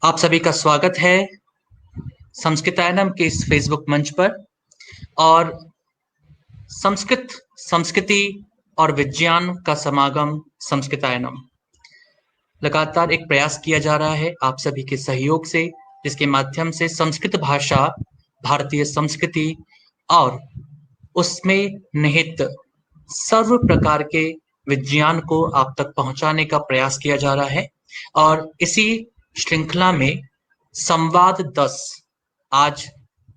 आप सभी का स्वागत है संस्कृतायनम के इस फेसबुक मंच पर। और संस्कृत, संस्कृति और विज्ञान का समागम संस्कृतायनम लगातार एक प्रयास किया जा रहा है आप सभी के सहयोग से, जिसके माध्यम से संस्कृत भाषा, भारतीय संस्कृति और उसमें निहित सर्व प्रकार के विज्ञान को आप तक पहुंचाने का प्रयास किया जा रहा है। और इसी श्रृंखला में संवाद 10 आज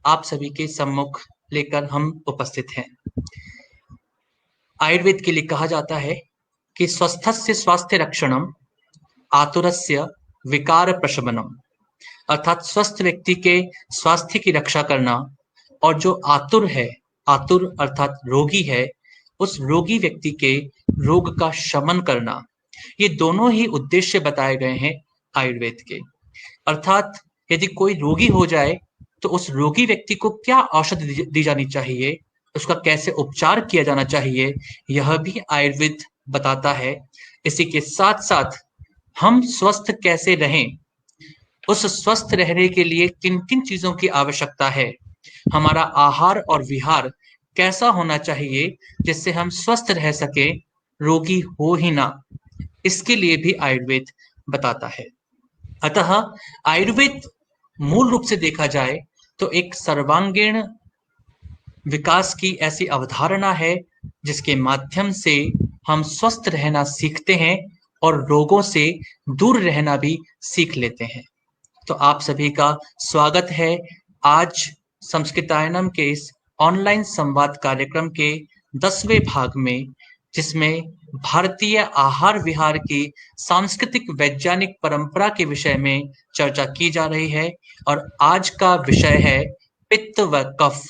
आप सभी के सम्मुख लेकर हम उपस्थित हैं। आयुर्वेद के लिए कहा जाता है कि स्वस्थस्य स्वास्थ्य रक्षणम, आतुरस्य विकार प्रशमनम, अर्थात स्वस्थ व्यक्ति के स्वास्थ्य की रक्षा करना और जो आतुर है, आतुर अर्थात रोगी है, उस रोगी व्यक्ति के रोग का शमन करना, ये दोनों ही उद्देश्य बताए गए हैं आयुर्वेद के। अर्थात यदि कोई रोगी हो जाए तो उस रोगी व्यक्ति को क्या औषधि दी जानी चाहिए, उसका कैसे उपचार किया जाना चाहिए, यह भी आयुर्वेद बताता है। इसी के साथ साथ हम स्वस्थ कैसे रहें, उस स्वस्थ रहने के लिए किन किन चीजों की आवश्यकता है, हमारा आहार और विहार कैसा होना चाहिए जिससे हम स्वस्थ रह सके, रोगी हो ही ना, इसके लिए भी आयुर्वेद बताता है। अतः आयुर्वेद मूल रूप से देखा जाए तो एक सर्वांगीण विकास की ऐसी अवधारणा है जिसके माध्यम से हम स्वस्थ रहना सीखते हैं और रोगों से दूर रहना भी सीख लेते हैं। तो आप सभी का स्वागत है आज संस्कृतायनम के इस ऑनलाइन संवाद कार्यक्रम के 10वें भाग में, जिसमें भारतीय आहार विहार की सांस्कृतिक वैज्ञानिक परंपरा के विषय में चर्चा की जा रही है। और आज का विषय है पित्त व कफ,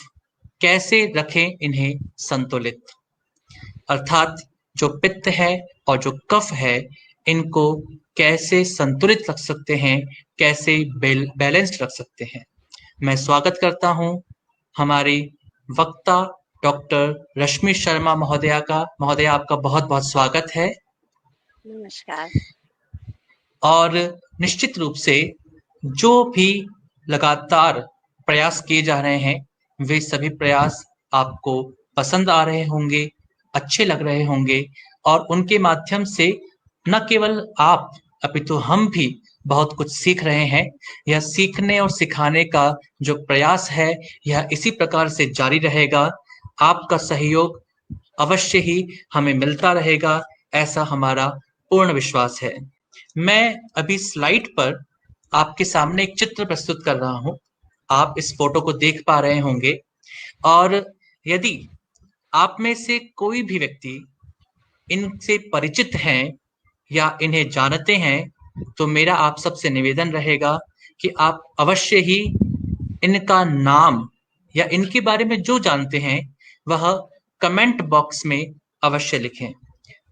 कैसे रखें इन्हें संतुलित। अर्थात जो पित्त है और जो कफ है, इनको कैसे संतुलित रख सकते हैं, कैसे बैलेंस्ड रख सकते हैं। मैं स्वागत करता हूं हमारी वक्ता डॉक्टर रश्मि शर्मा महोदया का। महोदया, आपका बहुत बहुत स्वागत है। नमस्कार। और निश्चित रूप से जो भी लगातार प्रयास किए जा रहे हैं, वे सभी प्रयास आपको पसंद आ रहे होंगे, अच्छे लग रहे होंगे, और उनके माध्यम से न केवल आप अपितु हम भी बहुत कुछ सीख रहे हैं। यह सीखने और सिखाने का जो प्रयास है, यह इसी प्रकार से जारी रहेगा। आपका सहयोग अवश्य ही हमें मिलता रहेगा, ऐसा हमारा पूर्ण विश्वास है। मैं अभी स्लाइड पर आपके सामने एक चित्र प्रस्तुत कर रहा हूं, आप इस फोटो को देख पा रहे होंगे। और यदि आप में से कोई भी व्यक्ति इनसे परिचित हैं या इन्हें जानते हैं, तो मेरा आप सबसे निवेदन रहेगा कि आप अवश्य ही इनका नाम या इनके बारे में जो जानते हैं वह कमेंट बॉक्स में अवश्य लिखें,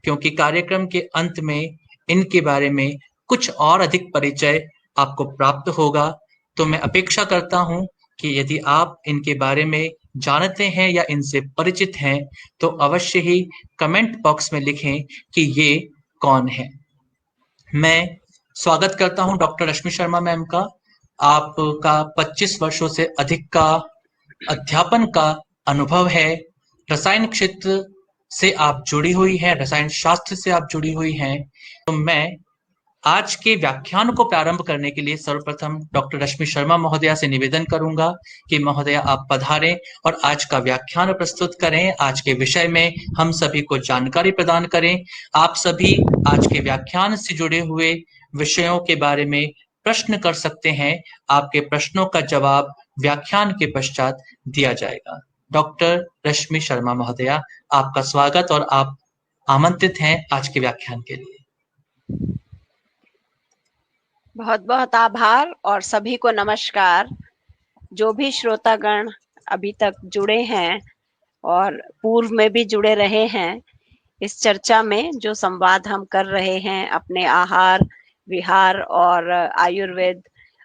क्योंकि कार्यक्रम के अंत में इनके बारे में कुछ और अधिक परिचय आपको प्राप्त होगा। तो मैं अपेक्षा करता हूं कि यदि आप इनके बारे में जानते हैं या इनसे परिचित हैं, तो अवश्य ही कमेंट बॉक्स में लिखें कि ये कौन है। मैं स्वागत करता हूं डॉक्टर रश्मि शर्मा मैम का। आपका 25 वर्षों से अधिक का अध्यापन का अनुभव है। रसायन क्षेत्र से आप जुड़ी हुई हैं, रसायन शास्त्र से आप जुड़ी हुई हैं। तो मैं आज के व्याख्यान को प्रारंभ करने के लिए सर्वप्रथम डॉक्टर रश्मि शर्मा महोदया से निवेदन करूंगा कि महोदया आप पधारें और आज का व्याख्यान प्रस्तुत करें, आज के विषय में हम सभी को जानकारी प्रदान करें। आप सभी आज के व्याख्यान से जुड़े हुए विषयों के बारे में प्रश्न कर सकते हैं। आपके प्रश्नों का जवाब व्याख्यान के पश्चात दिया जाएगा। डॉक्टर रश्मि शर्मा महोदया, आपका स्वागत और आप आमंत्रित हैं आज के व्याख्यान के लिए। बहुत बहुत आभार और सभी को नमस्कार। जो भी श्रोतागण अभी तक जुड़े हैं और पूर्व में भी जुड़े रहे हैं, इस चर्चा में जो संवाद हम कर रहे हैं अपने आहार विहार और आयुर्वेद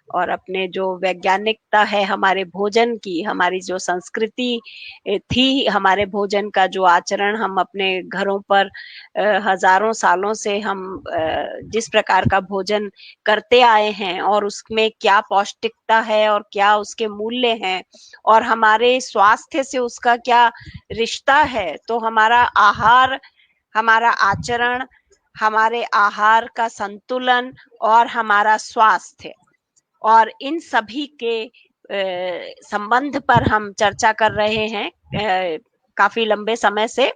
और अपने जो वैज्ञानिकता है हमारे भोजन की, हमारी जो संस्कृति थी, हमारे भोजन का जो आचरण हम अपने घरों पर हजारों सालों से हम जिस प्रकार का भोजन करते आए हैं और उसमें क्या पौष्टिकता है और क्या उसके मूल्य हैं और हमारे स्वास्थ्य से उसका क्या रिश्ता है, तो हमारा आहार, हमारा आचरण, हमारे आहार का संतुलन और हमारा स्वास्थ्य और इन सभी के संबंध पर हम चर्चा कर रहे हैं काफी लंबे समय से।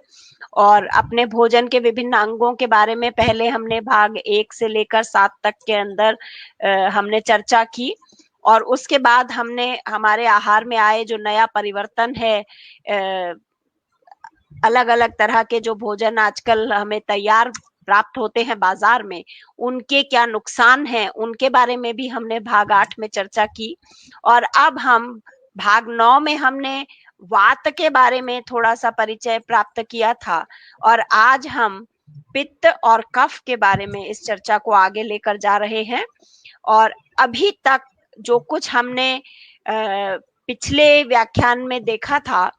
और अपने भोजन के विभिन्न अंगों के बारे में पहले हमने भाग 1 से लेकर 7 तक के अंदर हमने चर्चा की और उसके बाद हमने हमारे आहार में आए जो नया परिवर्तन है, अलग अलग तरह के जो भोजन आजकल हमें तैयार प्राप्त होते हैं बाजार में, उनके क्या नुकसान हैं, उनके बारे में भी हमने भाग 8 में चर्चा की। और अब हम भाग 9 में हमने वात के बारे में थोड़ा सा परिचय प्राप्त किया था और आज हम पित्त और कफ के बारे में इस चर्चा को आगे लेकर जा रहे हैं। और अभी तक जो कुछ हमने पिछले व्याख्यान में देखा था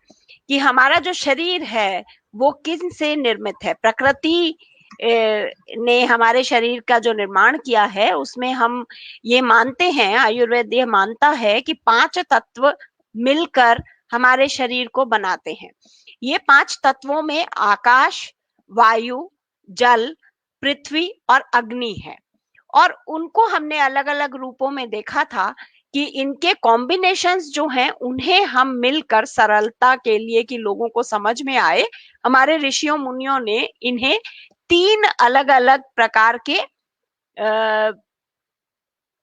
कि हमारा जो शरीर है वो किन से निर्मित है, प्रकृति ने हमारे शरीर का जो निर्माण किया है उसमें हम ये मानते हैं, आयुर्वेद ये मानता है कि 5 तत्व मिलकर हमारे शरीर को बनाते हैं। ये 5 तत्वों में आकाश, वायु, जल, पृथ्वी और अग्नि है और उनको हमने अलग अलग रूपों में देखा था कि इनके कॉम्बिनेशंस जो हैं उन्हें हम मिलकर सरलता के लिए कि लोगों को समझ में आए, हमारे ऋषियों मुनियों ने इन्हें 3 अलग अलग प्रकार के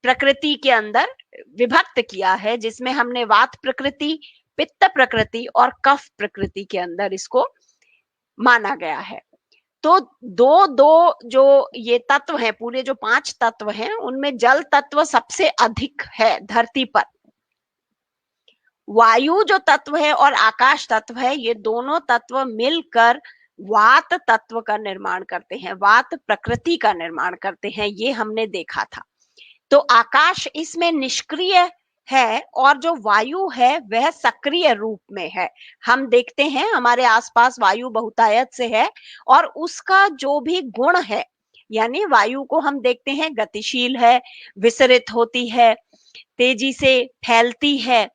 प्रकृति के अंदर विभक्त किया है, जिसमें हमने वात प्रकृति, पित्त प्रकृति और कफ प्रकृति के अंदर इसको माना गया है। तो दो दो जो ये तत्व हैं, पूरे जो 5 तत्व हैं उनमें जल तत्व सबसे अधिक है धरती पर। वायु जो तत्व है और आकाश तत्व है, ये दोनों तत्व मिलकर वात तत्व का निर्माण करते हैं, वात प्रकृति का निर्माण करते हैं, ये हमने देखा था। तो आकाश इसमें निष्क्रिय है और जो वायु है वह सक्रिय रूप में है। हम देखते हैं हमारे आसपास वायु बहुतायत से है और उसका जो भी गुण है, यानी वायु को हम देखते हैं गतिशील है, विसरित होती है, तेजी से फैलती है,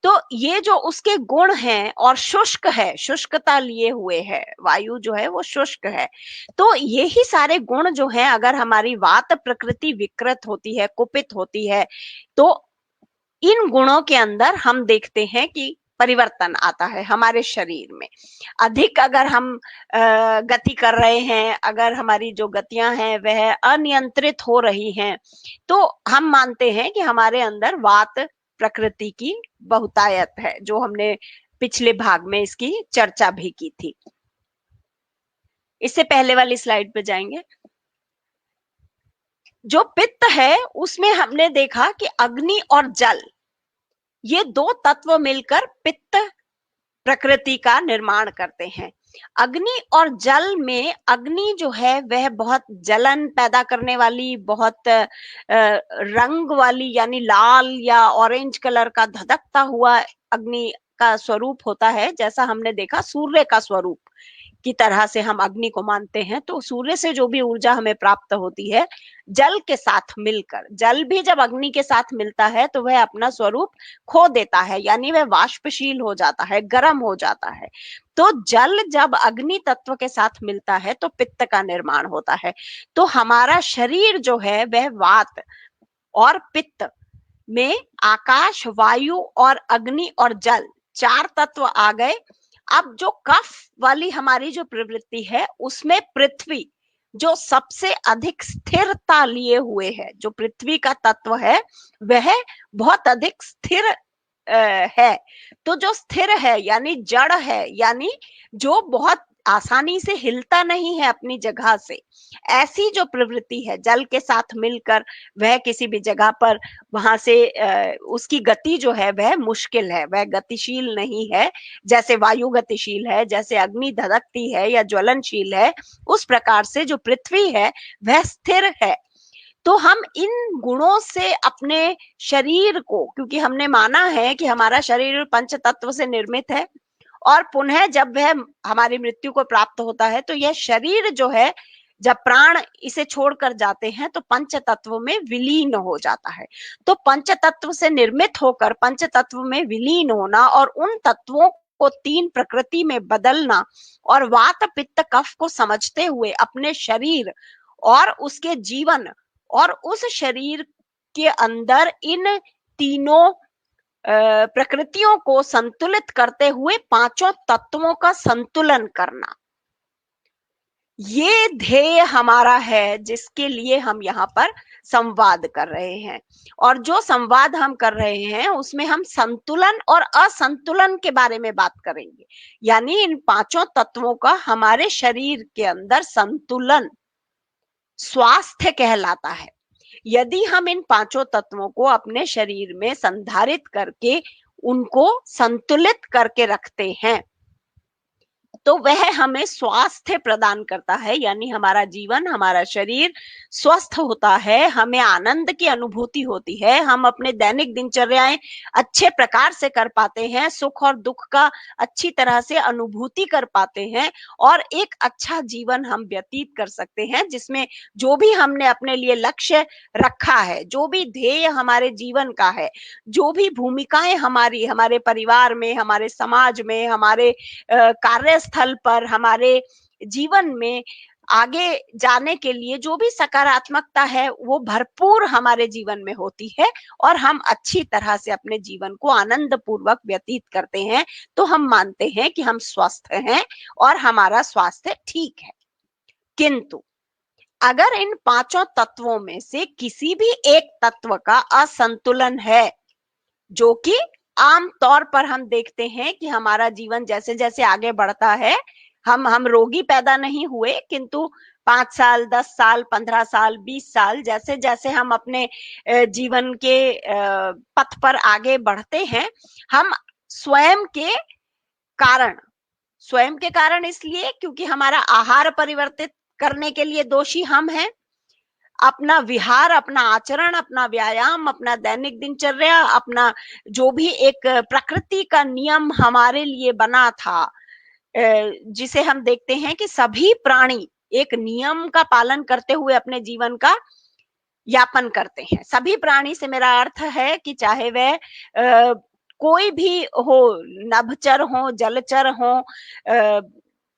तो ये जो उसके गुण हैं और शुष्क है, शुष्कता लिए हुए है, वायु जो है वो शुष्क है। तो यही सारे गुण जो हैं अगर हमारी वात प्रकृति विकृत होती है, कुपित होती है, तो इन गुणों के अंदर हम देखते हैं कि परिवर्तन आता है हमारे शरीर में। अधिक अगर हम गति कर रहे हैं, अगर हमारी जो गतियां हैं वह अनियंत्रित हो रही हैं, तो हम मानते हैं कि हमारे अंदर वात प्रकृति की बहुतायत है, जो हमने पिछले भाग में इसकी चर्चा भी की थी। इससे पहले वाली स्लाइड पे जाएंगे। जो पित्त है उसमें हमने देखा कि अग्नि और जल, ये 2 तत्व मिलकर पित्त प्रकृति का निर्माण करते हैं। अग्नि और जल में अग्नि जो है वह बहुत जलन पैदा करने वाली, बहुत रंग वाली, यानी लाल या ऑरेंज कलर का धधकता हुआ अग्नि का स्वरूप होता है, जैसा हमने देखा सूर्य का स्वरूप की तरह से हम अग्नि को मानते हैं। तो सूर्य से जो भी ऊर्जा हमें प्राप्त होती है जल के साथ मिलकर, जल भी जब अग्नि के साथ मिलता है तो वह अपना स्वरूप खो देता है, यानी वह वाष्पशील हो जाता है, गर्म हो जाता है। तो जल जब अग्नि तत्व के साथ मिलता है तो पित्त का निर्माण होता है। तो हमारा शरीर जो है वह वात और पित्त में आकाश, वायु और अग्नि और जल 4 तत्व आ गए। अब जो कफ वाली हमारी जो प्रवृत्ति है उसमें पृथ्वी जो सबसे अधिक स्थिरता लिए हुए है, जो पृथ्वी का तत्व है वह बहुत अधिक स्थिर है। तो जो स्थिर है यानी जड़ है, यानी जो बहुत आसानी से हिलता नहीं है अपनी जगह से, ऐसी जो प्रवृत्ति है जल के साथ मिलकर वह किसी भी जगह पर वहां से उसकी गति जो है वह मुश्किल है, वह गतिशील नहीं है। जैसे वायु गतिशील है, जैसे अग्नि धधकती है या ज्वलनशील है, उस प्रकार से जो पृथ्वी है वह स्थिर है। तो हम इन गुणों से अपने शरीर को, क्योंकि हमने माना है कि हमारा शरीर पंच तत्व से निर्मित है, और पुनः जब वह हमारी मृत्यु को प्राप्त होता है तो यह शरीर जो है, जब प्राण इसे छोड़कर जाते हैं तो पंच तत्व में विलीन हो जाता है। तो पंच तत्व से निर्मित होकर पंच तत्व में विलीन होना और उन तत्वों को तीन प्रकृति में बदलना और वात पित्त कफ को समझते हुए अपने शरीर और उसके जीवन और उस शरीर के अंदर इन तीनों प्रकृतियों को संतुलित करते हुए पांचों तत्वों का संतुलन करना, ये ध्येय हमारा है जिसके लिए हम यहाँ पर संवाद कर रहे हैं। और जो संवाद हम कर रहे हैं उसमें हम संतुलन और असंतुलन के बारे में बात करेंगे, यानी इन पांचों तत्वों का हमारे शरीर के अंदर संतुलन स्वास्थ्य कहलाता है। यदि हम इन पांचों तत्वों को अपने शरीर में संधारित करके उनको संतुलित करके रखते हैं तो वह हमें स्वास्थ्य प्रदान करता है, यानी हमारा जीवन, हमारा शरीर स्वस्थ होता है, हमें आनंद की अनुभूति होती है, हम अपने दैनिक दिनचर्याएं अच्छे प्रकार से कर पाते हैं, सुख और दुख का अच्छी तरह से अनुभूति कर पाते हैं और एक अच्छा जीवन हम व्यतीत कर सकते हैं, जिसमें जो भी हमने अपने लिए लक्ष्य रखा है, जो भी ध्येय हमारे जीवन का है, जो भी भूमिकाएं हमारी, हमारे परिवार में, हमारे समाज में, हमारे कार्य स्थल पर, हमारे जीवन में आगे जाने के लिए जो भी सकारात्मकता है वो भरपूर हमारे जीवन में होती है और हम अच्छी तरह से अपने जीवन को आनंद पूर्वक व्यतीत करते हैं, तो हम मानते हैं कि हम स्वस्थ हैं और हमारा स्वास्थ्य ठीक है। किंतु अगर इन पांचों तत्वों में से किसी भी एक तत्व का असंतुलन है, जो कि आम तौर पर हम देखते हैं कि हमारा जीवन जैसे जैसे आगे बढ़ता है, हम रोगी पैदा नहीं हुए, किंतु 5 साल, 10 साल, 15 साल, 20 साल जैसे जैसे हम अपने जीवन के पथ पर आगे बढ़ते हैं, हम स्वयं के कारण इसलिए क्योंकि हमारा आहार परिवर्तित करने के लिए दोषी हम हैं, अपना विहार, अपना आचरण, अपना व्यायाम, अपना दैनिक दिनचर्या, अपना जो भी एक प्रकृति का नियम हमारे लिए बना था, जिसे हम देखते हैं कि सभी प्राणी एक नियम का पालन करते हुए अपने जीवन का यापन करते हैं। सभी प्राणी से मेरा अर्थ है कि चाहे वह कोई भी हो, नभचर हो, जलचर हो,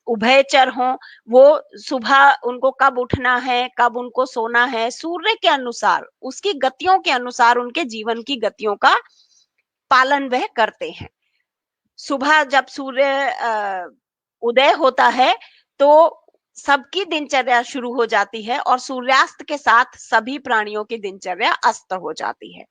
उभयचर हो, वो सुबह उनको कब उठना है, कब उनको सोना है, सूर्य के अनुसार, उसकी गतियों के अनुसार उनके जीवन की गतियों का पालन वह करते हैं। सुबह जब सूर्य उदय होता है तो सबकी दिनचर्या शुरू हो जाती है और सूर्यास्त के साथ सभी प्राणियों की दिनचर्या अस्त हो जाती है।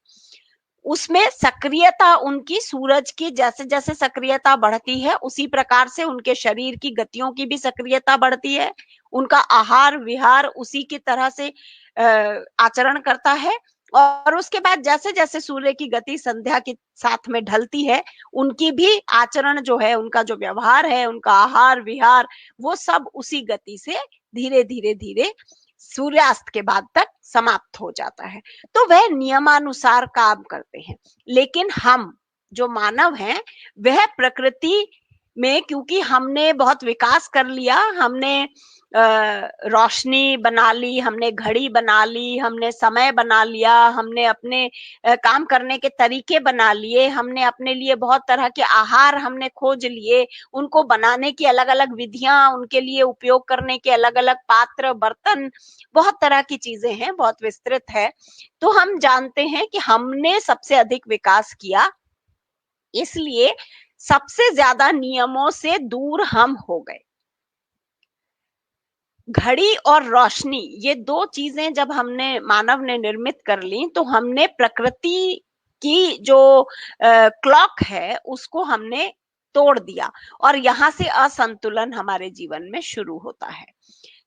उसमें सक्रियता उनकी, सूरज की जैसे जैसे सक्रियता बढ़ती है उसी प्रकार से उनके शरीर की गतियों की भी सक्रियता बढ़ती है, उनका आहार विहार उसी की तरह से आचरण करता है और उसके बाद जैसे जैसे सूर्य की गति संध्या के साथ में ढलती है, उनकी भी आचरण जो है, उनका जो व्यवहार है, उनका आहार विहार, वो सब उसी गति से धीरे धीरे धीरे सूर्यास्त के बाद तक समाप्त हो जाता है। तो वह नियमानुसार काम करते हैं। लेकिन हम जो मानव हैं वह प्रकृति में, क्योंकि हमने बहुत विकास कर लिया, हमने रोशनी बना ली, हमने घड़ी बना ली, हमने समय बना लिया, हमने अपने काम करने के तरीके बना लिए, हमने अपने लिए बहुत तरह के आहार हमने खोज लिए, उनको बनाने की अलग अलग विधियां, उनके लिए उपयोग करने के अलग अलग पात्र, बर्तन, बहुत तरह की चीजें हैं, बहुत विस्तृत है। तो हम जानते हैं कि हमने सबसे अधिक विकास किया, इसलिए सबसे ज्यादा नियमों से दूर हम हो गए। घड़ी और रोशनी, ये दो चीजें जब हमने, मानव ने निर्मित कर ली, तो हमने प्रकृति की जो क्लॉक है उसको हमने तोड़ दिया और यहाँ से असंतुलन हमारे जीवन में शुरू होता है।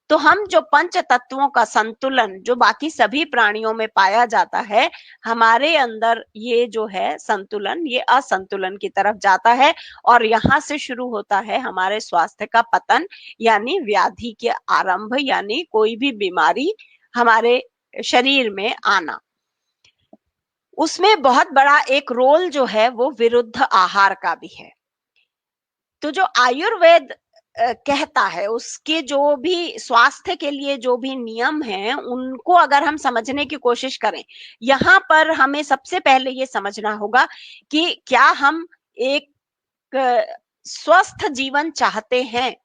तो हम जो पंच तत्वों का संतुलन जो बाकी सभी प्राणियों में पाया जाता है, हमारे अंदर ये जो है संतुलन, ये असंतुलन की तरफ जाता है और यहाँ से शुरू होता है हमारे स्वास्थ्य का पतन, यानी व्याधि के आरंभ, यानी कोई भी बीमारी हमारे शरीर में आना, उसमें बहुत बड़ा एक रोल जो है वो विरुद्ध आहार का भी है। तो जो आयुर्वेद कहता है, उसके जो भी स्वास्थ्य के लिए जो भी नियम हैं उनको अगर हम समझने की कोशिश करें, यहाँ पर हमें सबसे पहले ये समझना होगा कि क्या हम एक स्वस्थ जीवन चाहते हैं।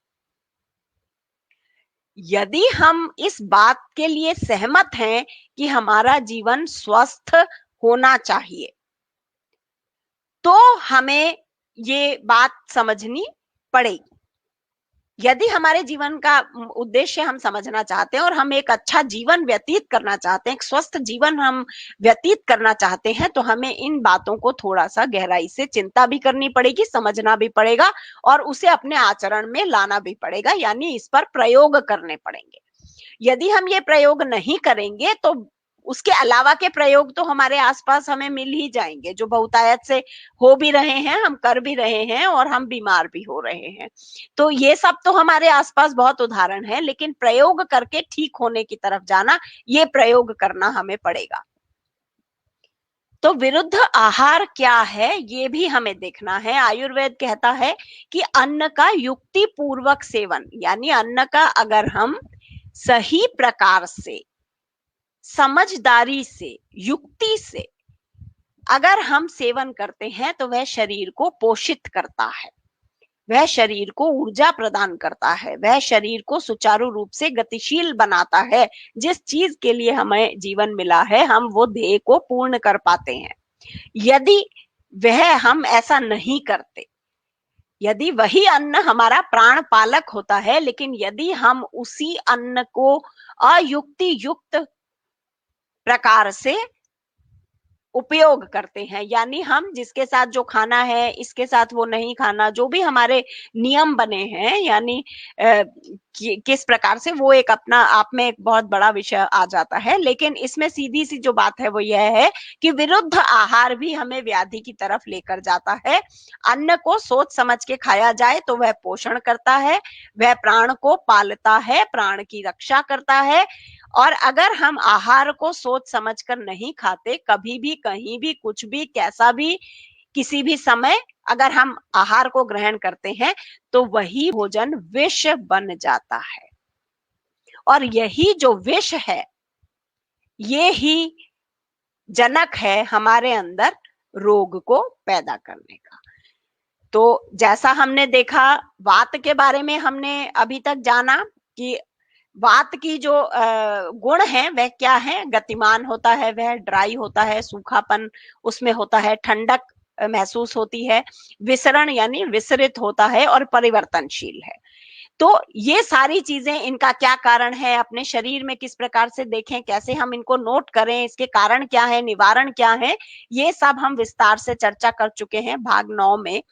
यदि हम इस बात के लिए सहमत हैं कि हमारा जीवन स्वस्थ होना चाहिए, तो हमें ये बात समझनी पड़ेगी। यदि हमारे जीवन का उद्देश्य हम समझना चाहते हैं और हम एक अच्छा जीवन व्यतीत करना चाहते हैं, एक स्वस्थ जीवन हम व्यतीत करना चाहते हैं, तो हमें इन बातों को थोड़ा सा गहराई से चिंता भी करनी पड़ेगी, समझना भी पड़ेगा और उसे अपने आचरण में लाना भी पड़ेगा, यानी इस पर प्रयोग करने पड़ेंगे। यदि हम ये प्रयोग नहीं करेंगे तो उसके अलावा के प्रयोग तो हमारे आसपास हमें मिल ही जाएंगे, जो बहुतायत से हो भी रहे हैं, हम कर भी रहे हैं और हम बीमार भी हो रहे हैं। तो ये सब तो हमारे आसपास बहुत उदाहरण है, लेकिन प्रयोग करके ठीक होने की तरफ जाना, ये प्रयोग करना हमें पड़ेगा। तो विरुद्ध आहार क्या है ये भी हमें देखना है। आयुर्वेद कहता है कि अन्न का युक्ति पूर्वक सेवन, यानी अन्न का अगर हम सही प्रकार से, समझदारी से, युक्ति से अगर हम सेवन करते हैं तो वह शरीर को पोषित करता है, वह शरीर को ऊर्जा प्रदान करता है, वह शरीर को सुचारू रूप से गतिशील बनाता है। जिस चीज के लिए हमें जीवन मिला है हम वो ध्येय को पूर्ण कर पाते हैं। यदि वह हम ऐसा नहीं करते, यदि वही अन्न हमारा प्राण पालक होता है, लेकिन यदि हम उसी अन्न को अयुक्ति युक्त प्रकार से उपयोग करते हैं, यानी हम जिसके साथ जो खाना है इसके साथ वो नहीं खाना, जो भी हमारे नियम बने हैं, यानी किस प्रकार से, वो एक अपना आप में एक बहुत बड़ा विषय आ जाता है। लेकिन इसमें सीधी सी जो बात है वो यह है कि विरुद्ध आहार भी हमें व्याधि की तरफ लेकर जाता है। अन्न को सोच समझ के खाया जाए तो वह पोषण करता है, वह प्राण को पालता है, प्राण की रक्षा करता है। और अगर हम आहार को सोच समझकर नहीं खाते, कभी भी कहीं भी कुछ भी कैसा भी किसी भी समय अगर हम आहार को ग्रहण करते हैं तो वही भोजन विष बन जाता है। और यही जो विष है ये ही जनक है हमारे अंदर रोग को पैदा करने का। तो जैसा हमने देखा, वात के बारे में हमने अभी तक जाना कि वात की जो गुण है वह क्या है, गतिमान होता है, वह ड्राई होता है, सूखापन उसमें होता है, ठंडक महसूस होती है, विसरण यानी विसरित होता है और परिवर्तनशील है। तो ये सारी चीजें, इनका क्या कारण है, अपने शरीर में किस प्रकार से देखें, कैसे हम इनको नोट करें, इसके कारण क्या है, निवारण क्या है, ये सब हम विस्तार से चर्चा कर चुके हैं भाग 9 में।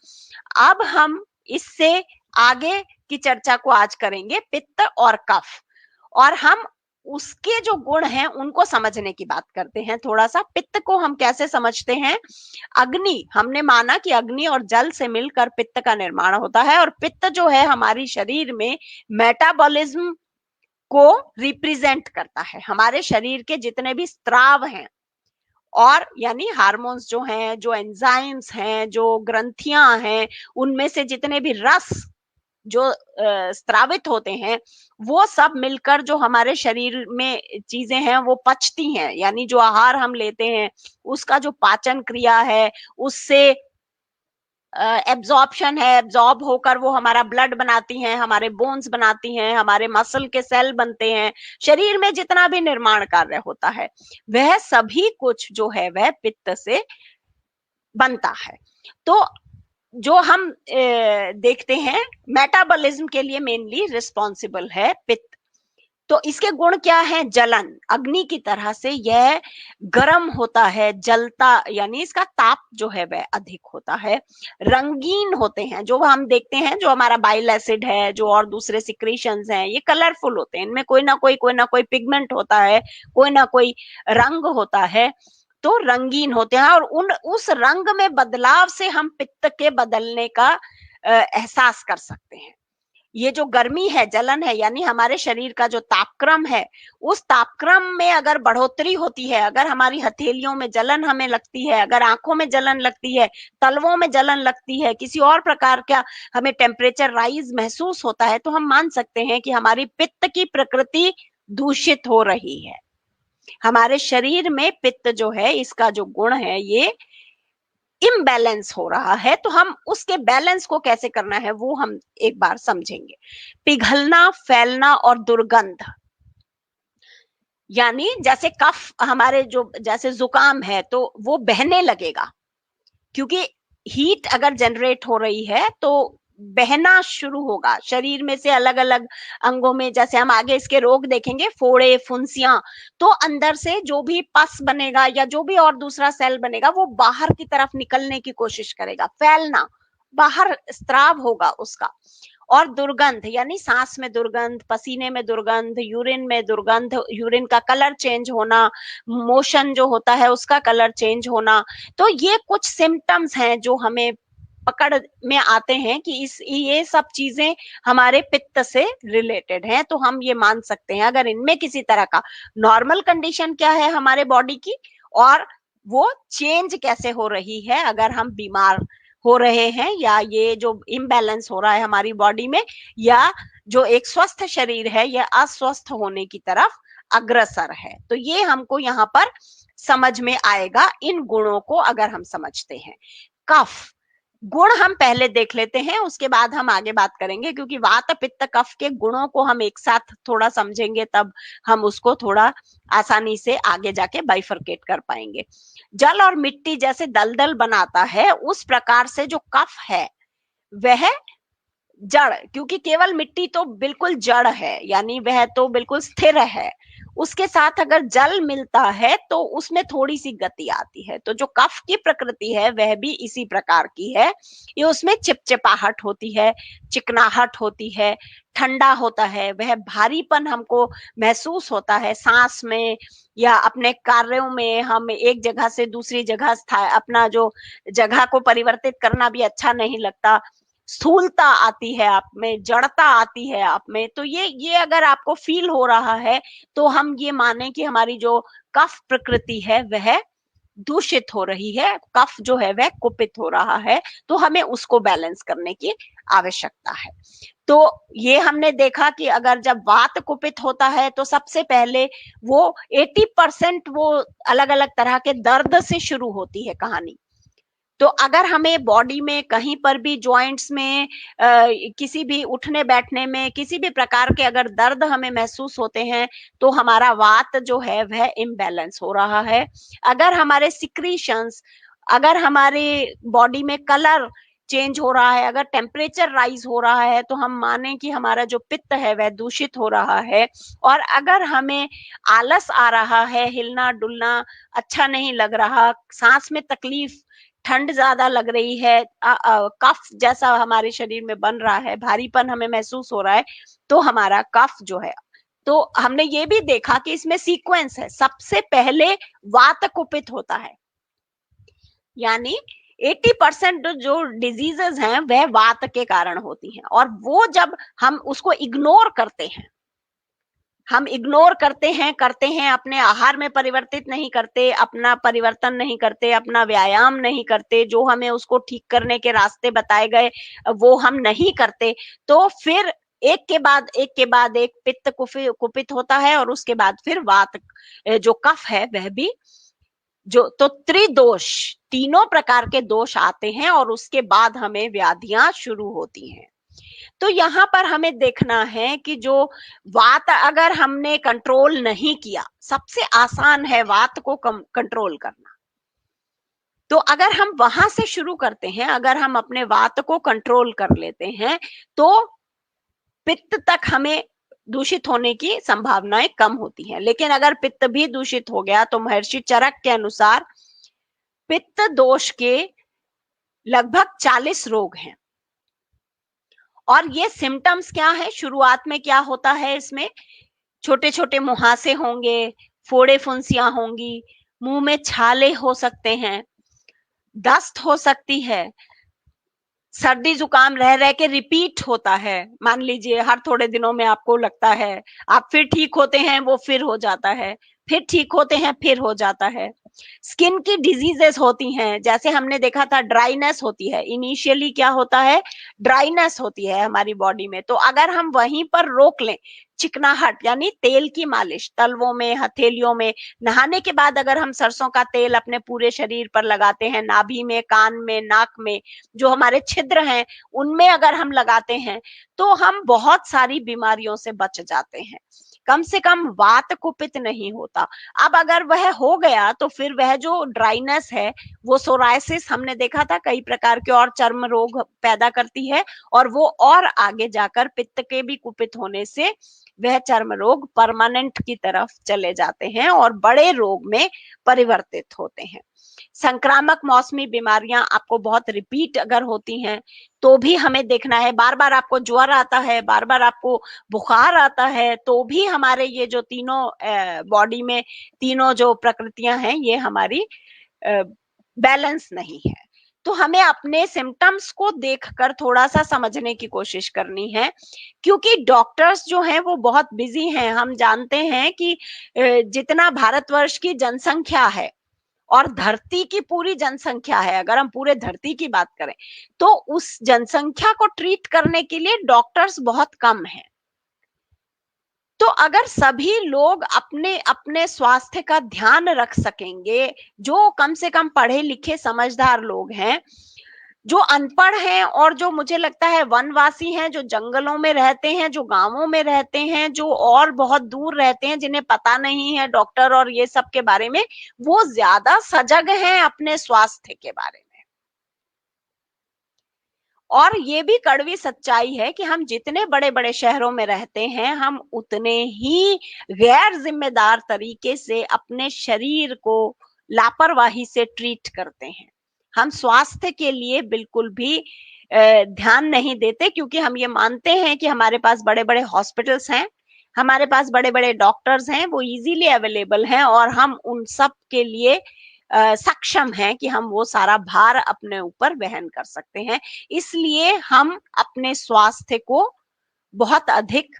अब हम इससे आगे की चर्चा को आज करेंगे पित्त और कफ, और हम उसके जो गुण हैं उनको समझने की बात करते हैं। थोड़ा सा पित्त को हम कैसे समझते हैं। अग्नि, हमने माना कि अग्नि और जल से मिलकर पित्त का निर्माण होता है, और पित्त जो है हमारी शरीर में मेटाबॉलिज्म को रिप्रेजेंट करता है। हमारे शरीर के जितने भी स्त्राव हैं, और यानी हार्मोन्स जो हैं, जो एंजाइम्स हैं, जो ग्रंथियां हैं, उनमें से जितने भी रस जो स्त्रावित होते हैं, वो सब मिलकर जो हमारे शरीर में चीजें हैं वो पचती हैं, यानी जो आहार हम लेते हैं उसका जो पाचन क्रिया है उससे एब्जॉर्प्शन है, एब्जॉर्ब होकर वो हमारा ब्लड बनाती हैं, हमारे बोन्स बनाती हैं, हमारे मसल के सेल बनते हैं, शरीर में जितना भी निर्माण कार्य होता है वह सभी कुछ जो है वह पित्त से बनता है। तो जो हम देखते हैं, मेटाबॉलिज्म के लिए मेनली रिस्पॉन्सिबल है पित्त। तो इसके गुण क्या है, जलन, अग्नि की तरह से यह गर्म होता है, जलता, यानी इसका ताप जो है वह अधिक होता है। रंगीन होते हैं, जो हम देखते हैं, जो हमारा बाइल एसिड है, जो और दूसरे सिक्रीशंस हैं, ये कलरफुल होते हैं, इनमें कोई ना कोई पिगमेंट होता है, कोई ना कोई रंग होता है, तो रंगीन होते हैं। और उस रंग में बदलाव से हम पित्त के बदलने का एहसास कर सकते हैं। ये जो गर्मी है, जलन है, यानी हमारे शरीर का जो तापक्रम है, उस तापक्रम में अगर बढ़ोतरी होती है, अगर हमारी हथेलियों में जलन हमें लगती है, अगर आंखों में जलन लगती है, तलवों में जलन लगती है, किसी और प्रकार का हमें टेम्परेचर राइज महसूस होता है, तो हम मान सकते हैं कि हमारी पित्त की प्रकृति दूषित हो रही है। हमारे शरीर में पित्त जो है, इसका जो गुण है, ये इम्बैलेंस हो रहा है। तो हम उसके बैलेंस को कैसे करना है वो हम एक बार समझेंगे। पिघलना, फैलना और दुर्गंध, यानी जैसे कफ हमारे जो जैसे जुकाम है तो वो बहने लगेगा, क्योंकि हीट अगर जनरेट हो रही है तो बहना शुरू होगा शरीर में से अलग अलग अंगों में। जैसे हम आगे इसके रोग देखेंगे, फोड़े, फुंसियां, तो अंदर से जो भी पस बनेगा या जो भी और दूसरा सेल बनेगा वो बाहर की तरफ निकलने की कोशिश करेगा। फैलना, बाहर स्त्राव होगा उसका। और दुर्गंध, यानी सांस में दुर्गंध, पसीने में दुर्गंध, यूरिन में दुर्गंध, यूरिन का कलर चेंज होना, मोशन जो होता है उसका कलर चेंज होना। तो ये कुछ सिम्टम्स हैं जो हमें पकड़ में आते हैं कि ये सब चीजें हमारे पित्त से रिलेटेड हैं। तो हम ये मान सकते हैं अगर इनमें किसी तरह का नॉर्मल कंडीशन क्या है हमारे बॉडी की, और वो चेंज कैसे हो रही है अगर हम बीमार हो रहे हैं, या ये जो इम्बैलेंस हो रहा है हमारी बॉडी में, या जो एक स्वस्थ शरीर है यह अस्वस्थ होने की तरफ अग्रसर है। तो ये हमको यहाँ पर समझ में आएगा इन गुणों को अगर हम समझते हैं। कफ गुण हम पहले देख लेते हैं, उसके बाद हम आगे बात करेंगे, क्योंकि वात पित्त कफ के गुणों को हम एक साथ थोड़ा समझेंगे तब हम उसको थोड़ा आसानी से आगे जाके बाइफरकेट कर पाएंगे। जल और मिट्टी जैसे दलदल बनाता है, उस प्रकार से जो कफ है वह जड़, क्योंकि केवल मिट्टी तो बिल्कुल जड़ है, यानी वह तो बिल्कुल स्थिर है, उसके साथ अगर जल मिलता है तो उसमें थोड़ी सी गति आती है। तो जो कफ की प्रकृति है वह भी इसी प्रकार की है। ये उसमें चिपचिपाहट होती है, चिकनाहट होती है, ठंडा होता है, वह भारीपन हमको महसूस होता है सांस में, या अपने कार्यों में हम एक जगह से दूसरी जगह अपना जो जगह को परिवर्तित करना भी अच्छा नहीं लगता। स्थूलता आती है आप में, जड़ता आती है आप में। तो ये अगर आपको फील हो रहा है तो हम ये माने कि हमारी जो कफ प्रकृति है वह दूषित हो रही है, कफ जो है वह कुपित हो रहा है, तो हमें उसको बैलेंस करने की आवश्यकता है। तो ये हमने देखा कि अगर जब वात कुपित होता है तो सबसे पहले वो 80% वो अलग अलग तरह के दर्द से शुरू होती है कहानी। तो अगर हमें बॉडी में कहीं पर भी जॉइंट्स में किसी भी उठने बैठने में किसी भी प्रकार के अगर दर्द हमें महसूस होते हैं तो हमारा वात जो है वह इम्बैलेंस हो रहा है। अगर हमारे सिक्रीशंस, अगर हमारे बॉडी में कलर चेंज हो रहा है, अगर टेम्परेचर राइज हो रहा है, तो हम माने कि हमारा जो पित्त है वह दूषित हो रहा है। और अगर हमें आलस आ रहा है, हिलना डुलना अच्छा नहीं लग रहा, सांस में तकलीफ, ठंड ज्यादा लग रही है, कफ जैसा हमारे शरीर में बन रहा है, भारीपन हमें महसूस हो रहा है, तो हमारा कफ जो है, तो हमने ये भी देखा कि इसमें सीक्वेंस है। सबसे पहले वात कुपित होता है, यानी 80% जो डिजीजेस हैं वह वात के कारण होती हैं। और वो जब हम उसको इग्नोर करते हैं, हम इग्नोर करते हैं, अपने आहार में परिवर्तित नहीं करते, अपना परिवर्तन नहीं करते, अपना व्यायाम नहीं करते, जो हमें उसको ठीक करने के रास्ते बताए गए वो हम नहीं करते, तो फिर एक के बाद एक पित्त कुपित होता है, और उसके बाद फिर वात जो कफ है वह भी जो, तो त्रिदोष, तीनों प्रकार के दोष आते हैं और उसके बाद हमें व्याधियां शुरू होती हैं। तो यहाँ पर हमें देखना है कि जो वात अगर हमने कंट्रोल नहीं किया, सबसे आसान है वात को कंट्रोल करना। तो अगर हम वहां से शुरू करते हैं, अगर हम अपने वात को कंट्रोल कर लेते हैं तो पित्त तक हमें दूषित होने की संभावनाएं कम होती हैं। लेकिन अगर पित्त भी दूषित हो गया तो महर्षि चरक के अनुसार पित्त दोष के लगभग 40 रोग हैं। और ये सिम्टम्स क्या है, शुरुआत में क्या होता है, इसमें छोटे छोटे मुहासे होंगे, फोड़े फुंसियां होंगी, मुंह में छाले हो सकते हैं, दस्त हो सकती है, सर्दी जुकाम रह रह के रिपीट होता है, मान लीजिए हर थोड़े दिनों में आपको लगता है, आप फिर ठीक होते हैं, वो फिर हो जाता है, फिर ठीक होते हैं, फिर हो जाता है। स्किन की डिजीजेस होती हैं, जैसे हमने देखा था ड्राइनेस होती है, इनिशियली क्या होता है, ड्राइनेस होती है हमारी बॉडी में, तो अगर हम वहीं पर रोक लें, चिकनाहट यानी तेल की मालिश तलवों में, हथेलियों में, नहाने के बाद अगर हम सरसों का तेल अपने पूरे शरीर पर लगाते हैं, नाभि में, कान में, नाक में, जो हमारे छिद्र हैं उनमें अगर हम लगाते हैं, तो हम बहुत सारी बीमारियों से बच जाते हैं, कम से कम वात कुपित नहीं होता। अब अगर वह हो गया तो फिर वह जो ड्राइनेस है, वो सोराइसिस हमने देखा था कई प्रकार के और चर्म रोग पैदा करती है, और वो और आगे जाकर पित्त के भी कुपित होने से वह चर्म रोग परमानेंट की तरफ चले जाते हैं और बड़े रोग में परिवर्तित होते हैं। संक्रामक मौसमी बीमारियां आपको बहुत रिपीट अगर होती हैं तो भी हमें देखना है, बार बार आपको ज्वर आता है, बार बार आपको बुखार आता है, तो भी हमारे ये जो तीनों बॉडी में तीनों जो प्रकृतियां हैं ये हमारी बैलेंस नहीं है। तो हमें अपने सिम्टम्स को देखकर थोड़ा सा समझने की कोशिश करनी है, क्योंकि डॉक्टर्स जो हैं वो बहुत बिजी हैं। हम जानते हैं कि जितना भारतवर्ष की जनसंख्या है और धरती की पूरी जनसंख्या है, अगर हम पूरे धरती की बात करें, तो उस जनसंख्या को ट्रीट करने के लिए डॉक्टर्स बहुत कम हैं। तो अगर सभी लोग अपने अपने स्वास्थ्य का ध्यान रख सकेंगे, जो कम से कम पढ़े लिखे समझदार लोग हैं, जो अनपढ़ हैं और जो मुझे लगता है वनवासी हैं, जो जंगलों में रहते हैं, जो गांवों में रहते हैं, जो और बहुत दूर रहते हैं, जिन्हें पता नहीं है डॉक्टर और ये सब के बारे में, वो ज्यादा सजग हैं अपने स्वास्थ्य के बारे में। और ये भी कड़वी सच्चाई है कि हम जितने बड़े बड़े शहरों में रहते हैं, हम उतने ही गैर जिम्मेदार तरीके से अपने शरीर को लापरवाही से ट्रीट करते हैं। हम स्वास्थ्य के लिए बिल्कुल भी ध्यान नहीं देते, क्योंकि हम ये मानते हैं कि हमारे पास बड़े बड़े हॉस्पिटल्स हैं, हमारे पास बड़े बड़े डॉक्टर्स हैं, वो इजीली अवेलेबल हैं, और हम उन सब के लिए सक्षम हैं कि हम वो सारा भार अपने ऊपर वहन कर सकते हैं। इसलिए हम अपने स्वास्थ्य को बहुत अधिक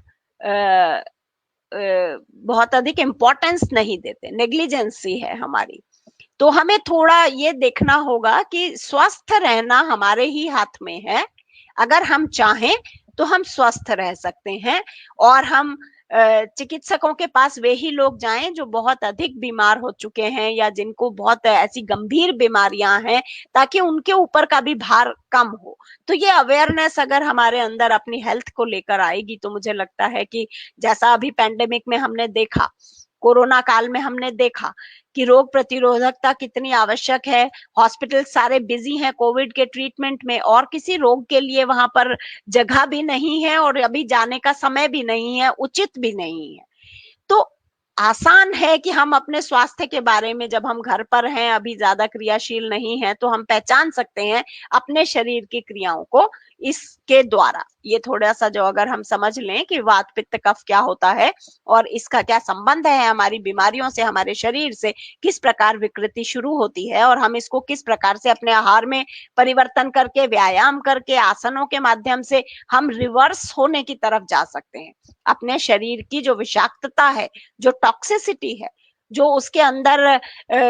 बहुत अधिक इम्पोर्टेंस नहीं देते, नेग्लिजेंसी है हमारी। तो हमें थोड़ा ये देखना होगा कि स्वस्थ रहना हमारे ही हाथ में है। अगर हम चाहें तो हम स्वस्थ रह सकते हैं, और हम चिकित्सकों के पास वे ही लोग जाएं जो बहुत अधिक बीमार हो चुके हैं या जिनको बहुत ऐसी गंभीर बीमारियां हैं, ताकि उनके ऊपर का भी भार कम हो। तो ये अवेयरनेस अगर हमारे अंदर अपनी हेल्थ को लेकर आएगी, तो मुझे लगता है कि जैसा अभी पैंडेमिक में हमने देखा, कोरोना काल में हमने देखा कि रोग प्रतिरोधकता कितनी आवश्यक है, हॉस्पिटल सारे बिजी हैं कोविड के ट्रीटमेंट में, और किसी रोग के लिए वहां पर जगह भी नहीं है, और अभी जाने का समय भी नहीं है, उचित भी नहीं है। तो आसान है कि हम अपने स्वास्थ्य के बारे में, जब हम घर पर हैं, अभी ज्यादा क्रियाशील नहीं है, तो हम पहचान सकते हैं अपने शरीर की क्रियाओं को इसके द्वारा। ये थोड़ा सा जो अगर हम समझ लें कि वात पित्त कफ क्या होता है और इसका क्या संबंध है हमारी बीमारियों से, हमारे शरीर से किस प्रकार विकृति शुरू होती है, और हम इसको किस प्रकार से अपने आहार में परिवर्तन करके, व्यायाम करके, आसनों के माध्यम से हम रिवर्स होने की तरफ जा सकते हैं। अपने शरीर की जो विषाक्तता है, जो टॉक्सिसिटी है, जो उसके अंदर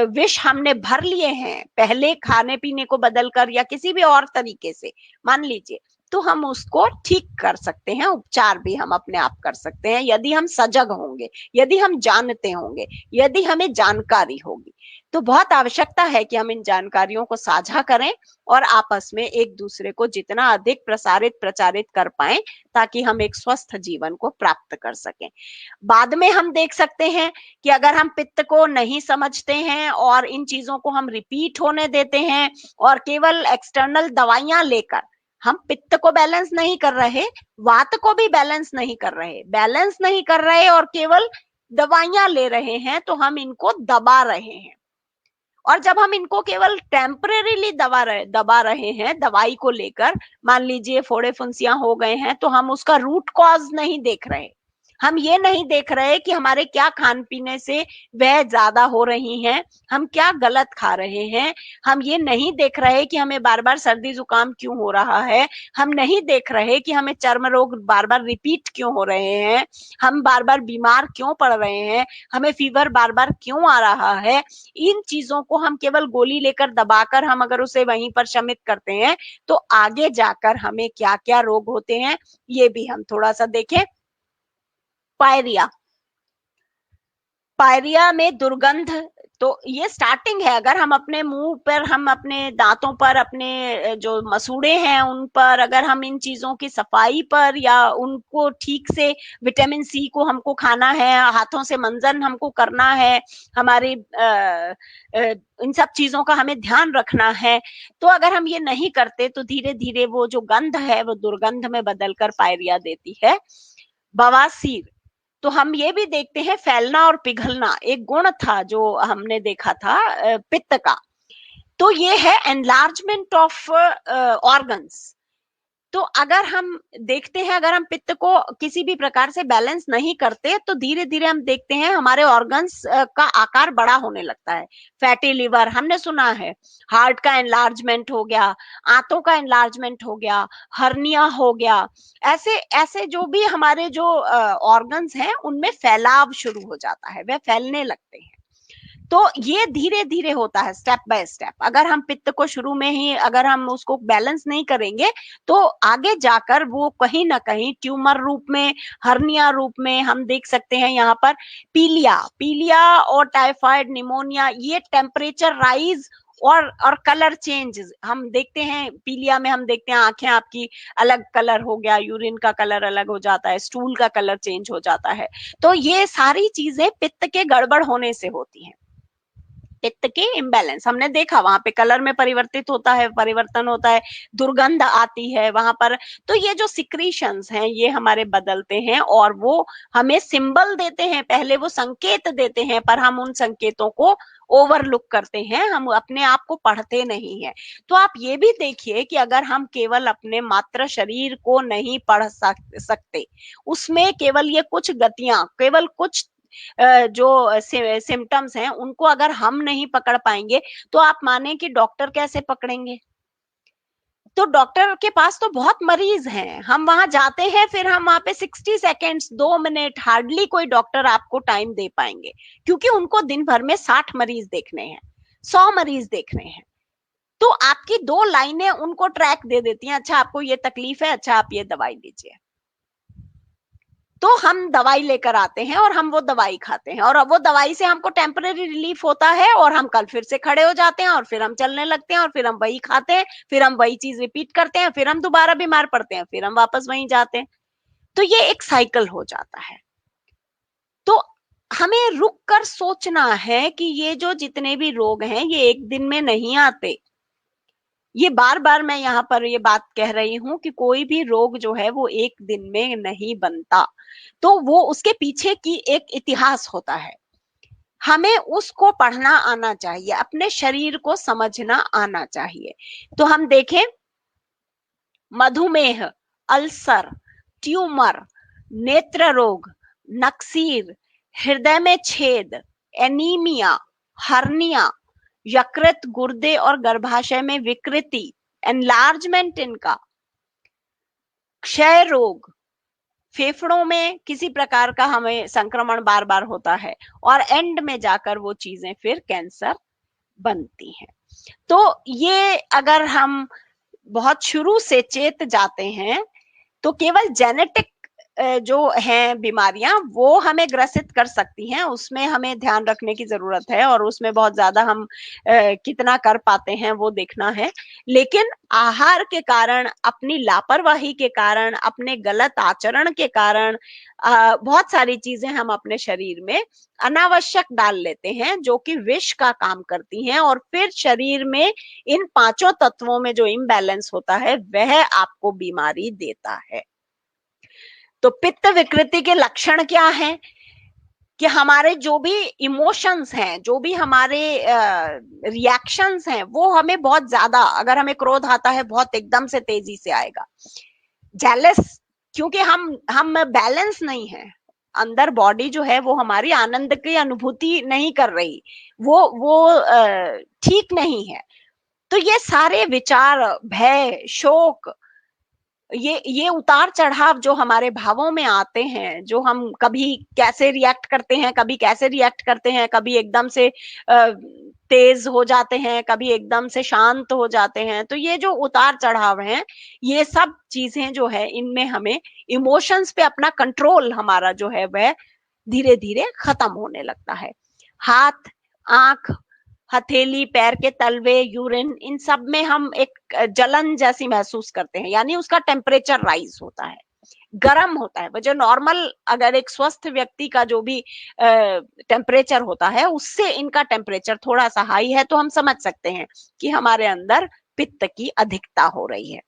विष हमने भर लिए हैं पहले खाने पीने को बदलकर या किसी भी और तरीके से, मान लीजिए, तो हम उसको ठीक कर सकते हैं। उपचार भी हम अपने आप कर सकते हैं यदि हम सजग होंगे, यदि हम जानते होंगे, यदि हमें जानकारी होगी। तो बहुत आवश्यकता है कि हम इन जानकारियों को साझा करें और आपस में एक दूसरे को जितना अधिक प्रसारित प्रचारित कर पाए, ताकि हम एक स्वस्थ जीवन को प्राप्त कर सकें। बाद में हम देख सकते हैं कि अगर हम पित्त को नहीं समझते हैं और इन चीजों को हम रिपीट होने देते हैं और केवल एक्सटर्नल दवाइयां लेकर हम पित्त को बैलेंस नहीं कर रहे, वात को भी बैलेंस नहीं कर रहे, और केवल दवाइयां ले रहे हैं, तो हम इनको दबा रहे हैं। और जब हम इनको केवल टेम्परेरीली दबा रहे हैं दवाई को लेकर, मान लीजिए फोड़े फुंसियां हो गए हैं, तो हम उसका रूट कॉज नहीं देख रहे, हम ये नहीं देख रहे कि हमारे क्या खान पीने से वह ज्यादा हो रही हैं, हम क्या गलत खा रहे हैं। हम ये नहीं देख रहे कि हमें बार बार सर्दी जुकाम क्यों हो रहा है। हम नहीं देख रहे कि हमें चर्म रोग बार बार रिपीट क्यों हो रहे हैं, हम बार बार बीमार क्यों पड़ रहे हैं, हमें फीवर बार बार क्यों आ रहा है। इन चीजों को हम केवल गोली लेकर दबाकर हम अगर उसे वहीं पर शमित करते हैं तो आगे जाकर हमें क्या क्या रोग होते हैं ये भी हम थोड़ा सा देखें। पायरिया, पायरिया में दुर्गंध, तो ये स्टार्टिंग है। अगर हम अपने मुंह पर, हम अपने दांतों पर, अपने जो मसूड़े हैं उन पर, अगर हम इन चीजों की सफाई पर या उनको ठीक से, विटामिन सी को हमको खाना है, हाथों से मंजन हमको करना है, हमारी इन सब चीजों का हमें ध्यान रखना है। तो अगर हम ये नहीं करते तो धीरे धीरे वो जो गंध है वो दुर्गंध में बदलकर पायरिया देती है। बवासीर, तो हम ये भी देखते हैं, फैलना और पिघलना एक गुण था जो हमने देखा था पित्त का। तो ये है एनलार्जमेंट ऑफ ऑर्गन्स। तो अगर हम देखते हैं, अगर हम पित्त को किसी भी प्रकार से बैलेंस नहीं करते तो धीरे धीरे हम देखते हैं हमारे ऑर्गन्स का आकार बड़ा होने लगता है। फैटी लिवर हमने सुना है, हार्ट का एनलार्जमेंट हो गया, आंतों का एनलार्जमेंट हो गया, हर्निया हो गया। ऐसे ऐसे जो भी हमारे जो ऑर्गन्स हैं उनमें फैलाव शुरू हो जाता है, वह फैलने लगते हैं। तो ये धीरे धीरे होता है, स्टेप बाय स्टेप। अगर हम पित्त को शुरू में ही अगर हम उसको बैलेंस नहीं करेंगे तो आगे जाकर वो कहीं ना कहीं ट्यूमर रूप में, हर्निया रूप में हम देख सकते हैं। यहाँ पर पीलिया, पीलिया और टाइफाइड, निमोनिया, ये टेम्परेचर राइज और कलर चेंज हम देखते हैं। पीलिया में हम देखते हैं आंखें आपकी अलग कलर हो गया, यूरिन का कलर अलग हो जाता है, स्टूल का कलर चेंज हो जाता है। तो ये सारी चीजें पित्त के गड़बड़ होने से होती हैं, पित्त के इम्बैलेंस। हमने देखा वहां पे कलर में परिवर्तित होता है, परिवर्तन होता है, दुर्गंध आती है वहां पर। तो ये जो सिक्रीशंस हैं ये हमारे बदलते हैं और वो हमें सिंबल देते हैं, पहले वो संकेत देते हैं, पर हम उन संकेतों को ओवरलुक करते हैं, हम अपने आप को पढ़ते नहीं हैं। तो आप ये भी देखिए कि अगर हम केवल अपने मात्र शरीर को नहीं पढ़ सकते, उसमें केवल ये कुछ गतियां, केवल कुछ जो सिम्टम्स हैं उनको अगर हम नहीं पकड़ पाएंगे तो आप माने कि डॉक्टर कैसे पकड़ेंगे। तो डॉक्टर के पास तो बहुत मरीज हैं, हम वहां जाते हैं, फिर हम वहां पे 60 सेकेंड्स, 2 मिनट, हार्डली कोई डॉक्टर आपको टाइम दे पाएंगे, क्योंकि उनको दिन भर में 60 मरीज देखने हैं, 100 मरीज देखने हैं। तो आपकी 2 लाइनें उनको ट्रैक दे देती हैं, अच्छा आपको ये तकलीफ है, अच्छा आप ये दवाई दीजिए। तो हम दवाई लेकर आते हैं और हम वो दवाई खाते हैं, और वो दवाई से हमको टेम्परेरी रिलीफ होता है और हम कल फिर से खड़े हो जाते हैं और फिर हम चलने लगते हैं और फिर हम वही खाते हैं, फिर हम वही चीज रिपीट करते हैं, फिर हम दोबारा बीमार पड़ते हैं, फिर हम वापस वहीं जाते हैं। तो ये एक साइकिल हो जाता है। तो हमें रुक कर सोचना है कि ये जो जितने भी रोग हैं ये एक दिन में नहीं आते। ये बार बार मैं यहाँ पर ये बात कह रही हूं कि कोई भी रोग जो है वो एक दिन में नहीं बनता, तो वो उसके पीछे की एक इतिहास होता है। हमें उसको पढ़ना आना चाहिए, अपने शरीर को समझना आना चाहिए। तो हम देखें, मधुमेह, अल्सर, ट्यूमर, नेत्र रोग, नक्सीर, हृदय में छेद, एनीमिया, हर्निया, यकृत, गुर्दे और गर्भाशय में विकृति, एनलार्जमेंट इनका, क्षय रोग, फेफड़ों में किसी प्रकार का हमें संक्रमण बार बार होता है, और एंड में जाकर वो चीजें फिर कैंसर बनती हैं। तो ये अगर हम बहुत शुरू से चेत जाते हैं तो केवल जेनेटिक जो हैं बीमारियां वो हमें ग्रसित कर सकती हैं, उसमें हमें ध्यान रखने की जरूरत है और उसमें बहुत ज्यादा हम कितना कर पाते हैं वो देखना है। लेकिन आहार के कारण, अपनी लापरवाही के कारण, अपने गलत आचरण के कारण बहुत सारी चीजें हम अपने शरीर में अनावश्यक डाल लेते हैं जो कि विष का काम करती हैं, और फिर शरीर में इन 5 तत्वों में जो इम्बैलेंस होता है वह आपको बीमारी देता है। तो पित्त विकृति के लक्षण क्या हैं कि हमारे जो भी इमोशंस हैं, जो भी हमारे रिएक्शंस हैं, वो हमें बहुत ज्यादा, अगर हमें क्रोध आता है बहुत एकदम से तेजी से आएगा। जेलस, क्योंकि हम बैलेंस नहीं है, अंदर बॉडी जो है वो हमारी आनंद की अनुभूति नहीं कर रही, वो ठीक नहीं है। तो ये सारे विचार, भय, शोक, ये उतार चढ़ाव जो हमारे भावों में आते हैं, जो हम कभी कैसे रिएक्ट करते हैं, कभी कैसे रिएक्ट करते हैं, कभी एकदम से तेज हो जाते हैं, कभी एकदम से शांत हो जाते हैं, तो ये जो उतार चढ़ाव हैं, ये सब चीजें जो है इनमें हमें इमोशंस पे अपना कंट्रोल हमारा जो है वह धीरे धीरे खत्म होने लगता है। हाथ, आंख, हथेली, पैर के तलवे, यूरिन, इन सब में हम एक जलन जैसी महसूस करते हैं, यानी उसका टेम्परेचर राइज होता है, गर्म होता है। जो नॉर्मल, अगर एक स्वस्थ व्यक्ति का जो भी टेम्परेचर होता है उससे इनका टेम्परेचर थोड़ा सा हाई है, तो हम समझ सकते हैं कि हमारे अंदर पित्त की अधिकता हो रही है।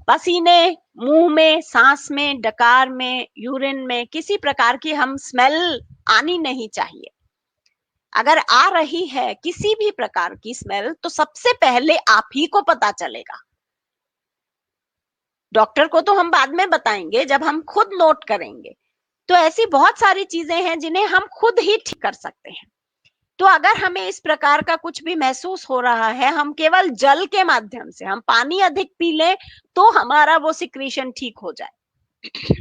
पसीने, मुंह में, सांस में, डकार में, यूरिन में किसी प्रकार की हम स्मेल आनी नहीं चाहिए। अगर आ रही है किसी भी प्रकार की स्मेल, तो सबसे पहले आप ही को पता चलेगा। डॉक्टर को तो हम बाद में बताएंगे जब हम खुद नोट करेंगे। तो ऐसी बहुत सारी चीजें हैं जिन्हें हम खुद ही ठीक कर सकते हैं। तो अगर हमें इस प्रकार का कुछ भी महसूस हो रहा है, हम केवल जल के माध्यम से, हम पानी अधिक पी लें तो हमारा वो सिक्रीशन ठीक हो जाए।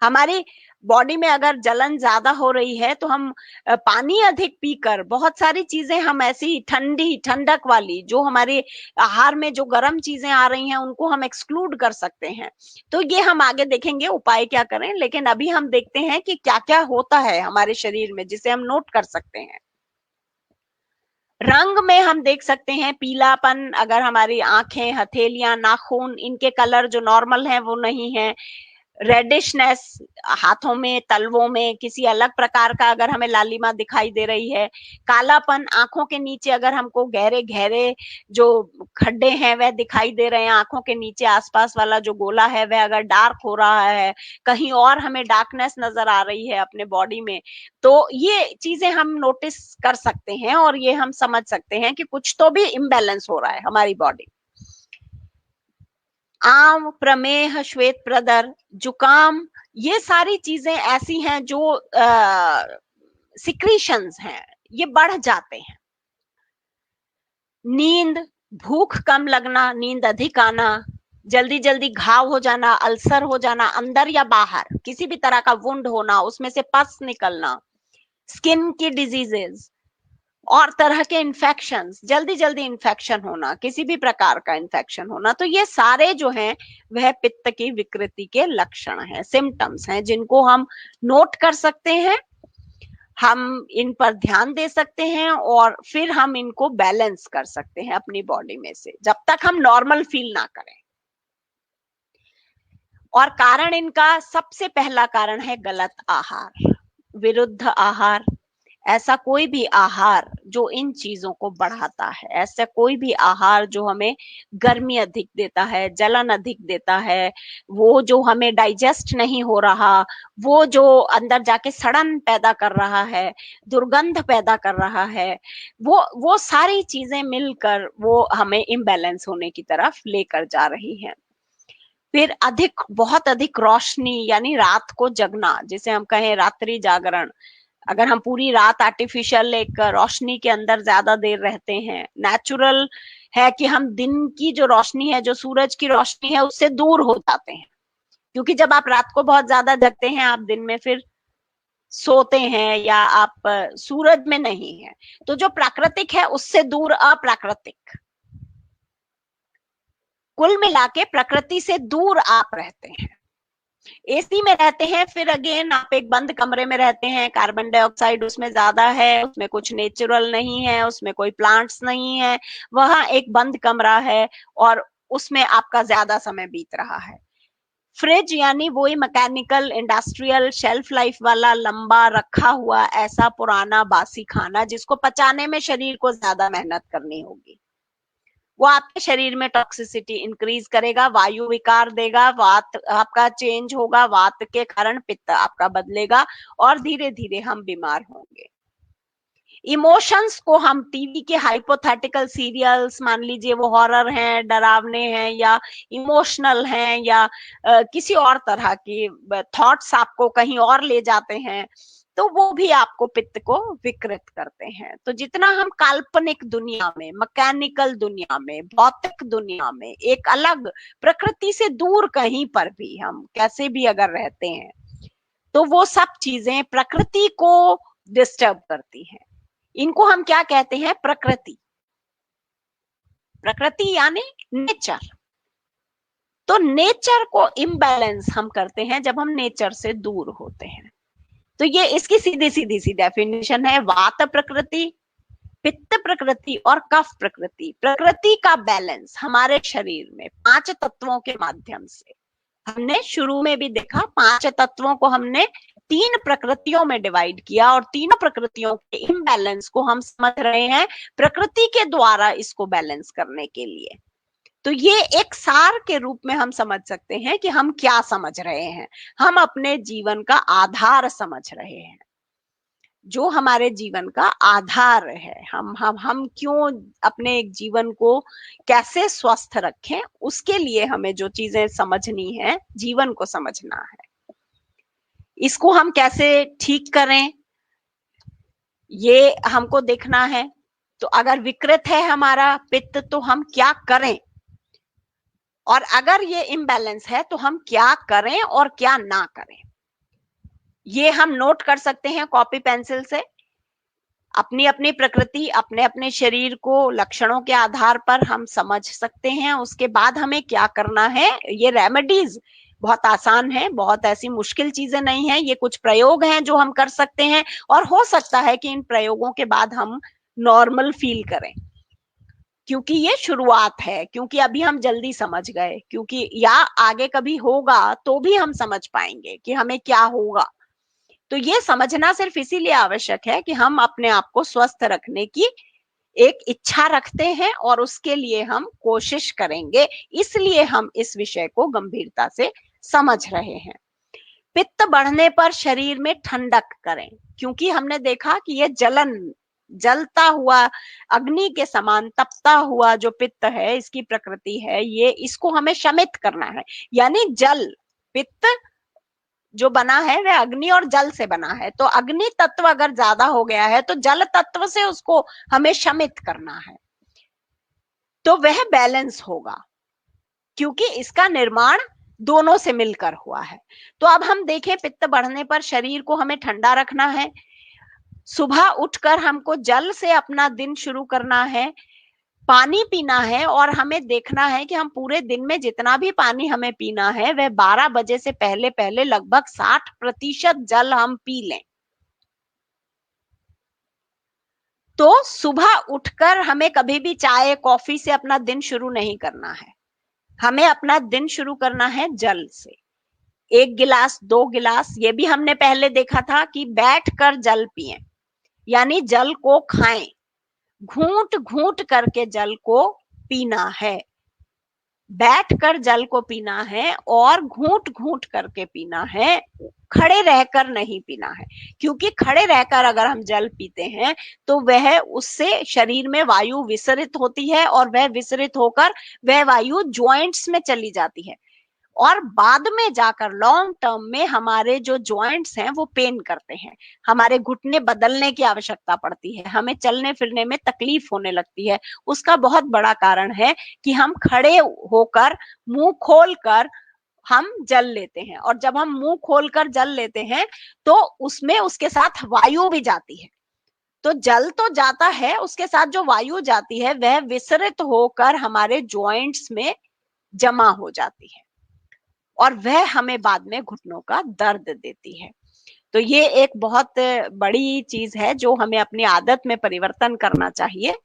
हमारी बॉडी में अगर जलन ज्यादा हो रही है तो हम पानी अधिक पीकर, बहुत सारी चीजें हम ऐसी ठंडी ठंडक वाली, जो हमारे आहार में जो गर्म चीजें आ रही हैं उनको हम एक्सक्लूड कर सकते हैं। तो ये हम आगे देखेंगे उपाय क्या करें, लेकिन अभी हम देखते हैं कि क्या क्या होता है हमारे शरीर में जिसे हम नोट कर सकते हैं। रंग में हम देख सकते हैं पीलापन, अगर हमारी आंखें, हथेलियां, नाखून, इनके कलर जो नॉर्मल हैं वो नहीं है। रेडिशनेस, हाथों में, तलवों में किसी अलग प्रकार का अगर हमें लालिमा दिखाई दे रही है। कालापन, आंखों के नीचे अगर हमको गहरे गहरे जो खड्डे हैं वह दिखाई दे रहे हैं, आंखों के नीचे आसपास वाला जो गोला है वह अगर डार्क हो रहा है, कहीं और हमें डार्कनेस नजर आ रही है अपने बॉडी में, तो ये चीजें हम नोटिस कर सकते हैं और ये हम समझ सकते हैं कि कुछ तो भी इम्बैलेंस हो रहा है हमारी बॉडी। आम, प्रमेह, श्वेत प्रदर, जुकाम, ये सारी चीजें ऐसी हैं जो सिक्रीशंस हैं, ये बढ़ जाते हैं। नींद, भूख कम लगना, नींद अधिक आना, जल्दी जल्दी घाव हो जाना, अल्सर हो जाना अंदर या बाहर, किसी भी तरह का वुंड होना, उसमें से पस निकलना, स्किन की डिजीजेस और तरह के इन्फेक्शंस, जल्दी जल्दी इन्फेक्शन होना, किसी भी प्रकार का इन्फेक्शन होना, तो ये सारे जो हैं वह पित्त की विकृति के लक्षण हैं, सिम्टम्स हैं, जिनको हम नोट कर सकते हैं, हम इन पर ध्यान दे सकते हैं और फिर हम इनको बैलेंस कर सकते हैं अपनी बॉडी में से, जब तक हम नॉर्मल फील ना करें। और कारण इनका सबसे पहला कारण है गलत आहार, विरुद्ध आहार। ऐसा कोई भी आहार जो इन चीजों को बढ़ाता है, ऐसा कोई भी आहार जो हमें गर्मी अधिक देता है, जलन अधिक देता है, वो जो हमें डाइजेस्ट नहीं हो रहा, वो जो अंदर जाके सड़न पैदा कर रहा है, दुर्गंध पैदा कर रहा है, वो सारी चीजें मिलकर वो हमें इम्बैलेंस होने की तरफ लेकर जा रही है। फिर बहुत अधिक रोशनी, यानी रात को जगना, जिसे हम कहें रात्रि जागरण। अगर हम पूरी रात आर्टिफिशियल एक रोशनी के अंदर ज्यादा देर रहते हैं, नेचुरल है कि हम दिन की जो रोशनी है, जो सूरज की रोशनी है, उससे दूर हो जाते हैं, क्योंकि जब आप रात को बहुत ज्यादा जगते हैं, आप दिन में फिर सोते हैं या आप सूरज में नहीं है, तो जो प्राकृतिक है उससे दूर अप्राकृतिक, कुल मिला के प्रकृति से दूर आप रहते हैं। एसी में रहते हैं, फिर अगेन आप एक बंद कमरे में रहते हैं, कार्बन डाइऑक्साइड उसमें ज्यादा है, उसमें कुछ नेचुरल नहीं है, उसमें कोई प्लांट्स नहीं है, वहां एक बंद कमरा है और उसमें आपका ज्यादा समय बीत रहा है। फ्रिज यानी वही मैकेनिकल इंडस्ट्रियल शेल्फ लाइफ वाला लंबा रखा हुआ ऐसा पुराना बासी खाना जिसको पचाने में शरीर को ज्यादा मेहनत करनी होगी, वो आपके शरीर में टॉक्सिसिटी इंक्रीज करेगा, वायु विकार देगा, वात आपका चेंज होगा, वात के कारण पित्त आपका बदलेगा और धीरे धीरे हम बीमार होंगे। इमोशंस को हम टीवी के हाइपोथेटिकल सीरियल्स, मान लीजिए वो हॉरर हैं, डरावने हैं या इमोशनल हैं या किसी और तरह की थॉट्स आपको कहीं और ले जाते हैं, तो वो भी आपको पित्त को विकृत करते हैं। तो जितना हम काल्पनिक दुनिया में, मैकेनिकल दुनिया में, भौतिक दुनिया में, एक अलग प्रकृति से दूर कहीं पर भी हम कैसे भी अगर रहते हैं, तो वो सब चीजें प्रकृति को डिस्टर्ब करती हैं। इनको हम क्या कहते हैं? प्रकृति। प्रकृति यानी नेचर। तो नेचर को इम्बैलेंस हम करते हैं जब हम नेचर से दूर होते हैं। तो ये इसकी सीधी सीधी सी डेफिनेशन है। वात प्रकृति, पित्त प्रकृति और कफ प्रकृति। प्रकृति का बैलेंस हमारे शरीर में 5 तत्वों के माध्यम से, हमने शुरू में भी देखा, 5 तत्वों को हमने 3 प्रकृतियों में डिवाइड किया और तीनों प्रकृतियों के इम्बैलेंस को हम समझ रहे हैं प्रकृति के द्वारा इसको बैलेंस करने के लिए। तो ये एक सार के रूप में हम समझ सकते हैं कि हम क्या समझ रहे हैं। हम अपने जीवन का आधार समझ रहे हैं, जो हमारे जीवन का आधार है। हम क्यों अपने जीवन को कैसे स्वस्थ रखें, उसके लिए हमें जो चीजें समझनी है, जीवन को समझना है। इसको हम कैसे ठीक करें, ये हमको देखना है। तो अगर विकृत है हमारा पित्त, तो हम क्या करें, और अगर ये इम्बैलेंस है तो हम क्या करें और क्या ना करें, ये हम नोट कर सकते हैं कॉपी पेंसिल से। अपनी अपनी प्रकृति, अपने अपने शरीर को लक्षणों के आधार पर हम समझ सकते हैं। उसके बाद हमें क्या करना है, ये रेमेडीज बहुत आसान है, बहुत ऐसी मुश्किल चीजें नहीं है। ये कुछ प्रयोग हैं जो हम कर सकते हैं, और हो सकता है कि इन प्रयोगों के बाद हम नॉर्मल फील करें, क्योंकि ये शुरुआत है, क्योंकि अभी हम जल्दी समझ गए, क्योंकि या आगे कभी होगा तो भी हम समझ पाएंगे कि हमें क्या होगा। तो ये समझना सिर्फ इसीलिए आवश्यक है कि हम अपने आप को स्वस्थ रखने की एक इच्छा रखते हैं और उसके लिए हम कोशिश करेंगे, इसलिए हम इस विषय को गंभीरता से समझ रहे हैं। पित्त बढ़ने पर शरीर में ठंडक करें, क्योंकि हमने देखा कि ये जलता हुआ अग्नि के समान तपता हुआ जो पित्त है, इसकी प्रकृति है, ये इसको हमें शमित करना है। यानी जल, पित्त जो बना है वह अग्नि और जल से बना है, तो अग्नि तत्व अगर ज्यादा हो गया है तो जल तत्व से उसको हमें शमित करना है, तो वह बैलेंस होगा, क्योंकि इसका निर्माण दोनों से मिलकर हुआ है। तो अब हम देखें, पित्त बढ़ने पर शरीर को हमें ठंडा रखना है। सुबह उठकर हमको जल से अपना दिन शुरू करना है, पानी पीना है, और हमें देखना है कि हम पूरे दिन में जितना भी पानी हमें पीना है वह 12 बजे से पहले पहले लगभग 60% जल हम पी लें। तो सुबह उठकर हमें कभी भी चाय कॉफी से अपना दिन शुरू नहीं करना है, हमें अपना दिन शुरू करना है जल से। 1 गिलास 2 गिलास, ये भी हमने पहले देखा था कि बैठकर जल पिएं, यानी जल को खाएं, घूंट घूंट करके जल को पीना है, बैठकर जल को पीना है और घूंट घूंट करके पीना है, खड़े रहकर नहीं पीना है। क्योंकि खड़े रहकर अगर हम जल पीते हैं तो वह, उससे शरीर में वायु विसरित होती है और वह विसरित होकर वह वायु जॉइंट्स में चली जाती है, और बाद में जाकर लॉन्ग टर्म में हमारे जो जॉइंट्स हैं वो पेन करते हैं, हमारे घुटने बदलने की आवश्यकता पड़ती है, हमें चलने फिरने में तकलीफ होने लगती है। उसका बहुत बड़ा कारण है कि हम खड़े होकर मुंह खोलकर हम जल लेते हैं, और जब हम मुंह खोलकर जल लेते हैं तो उसमें उसके साथ वायु भी जाती है। तो जल तो जाता है, उसके साथ जो वायु जाती है वह विसरित होकर हमारे जॉइंट्स में जमा हो जाती है, और वह हमें बाद में घुटनों का दर्द देती है। तो ये एक बहुत बड़ी चीज है जो हमें अपनी आदत में परिवर्तन करना चाहिए।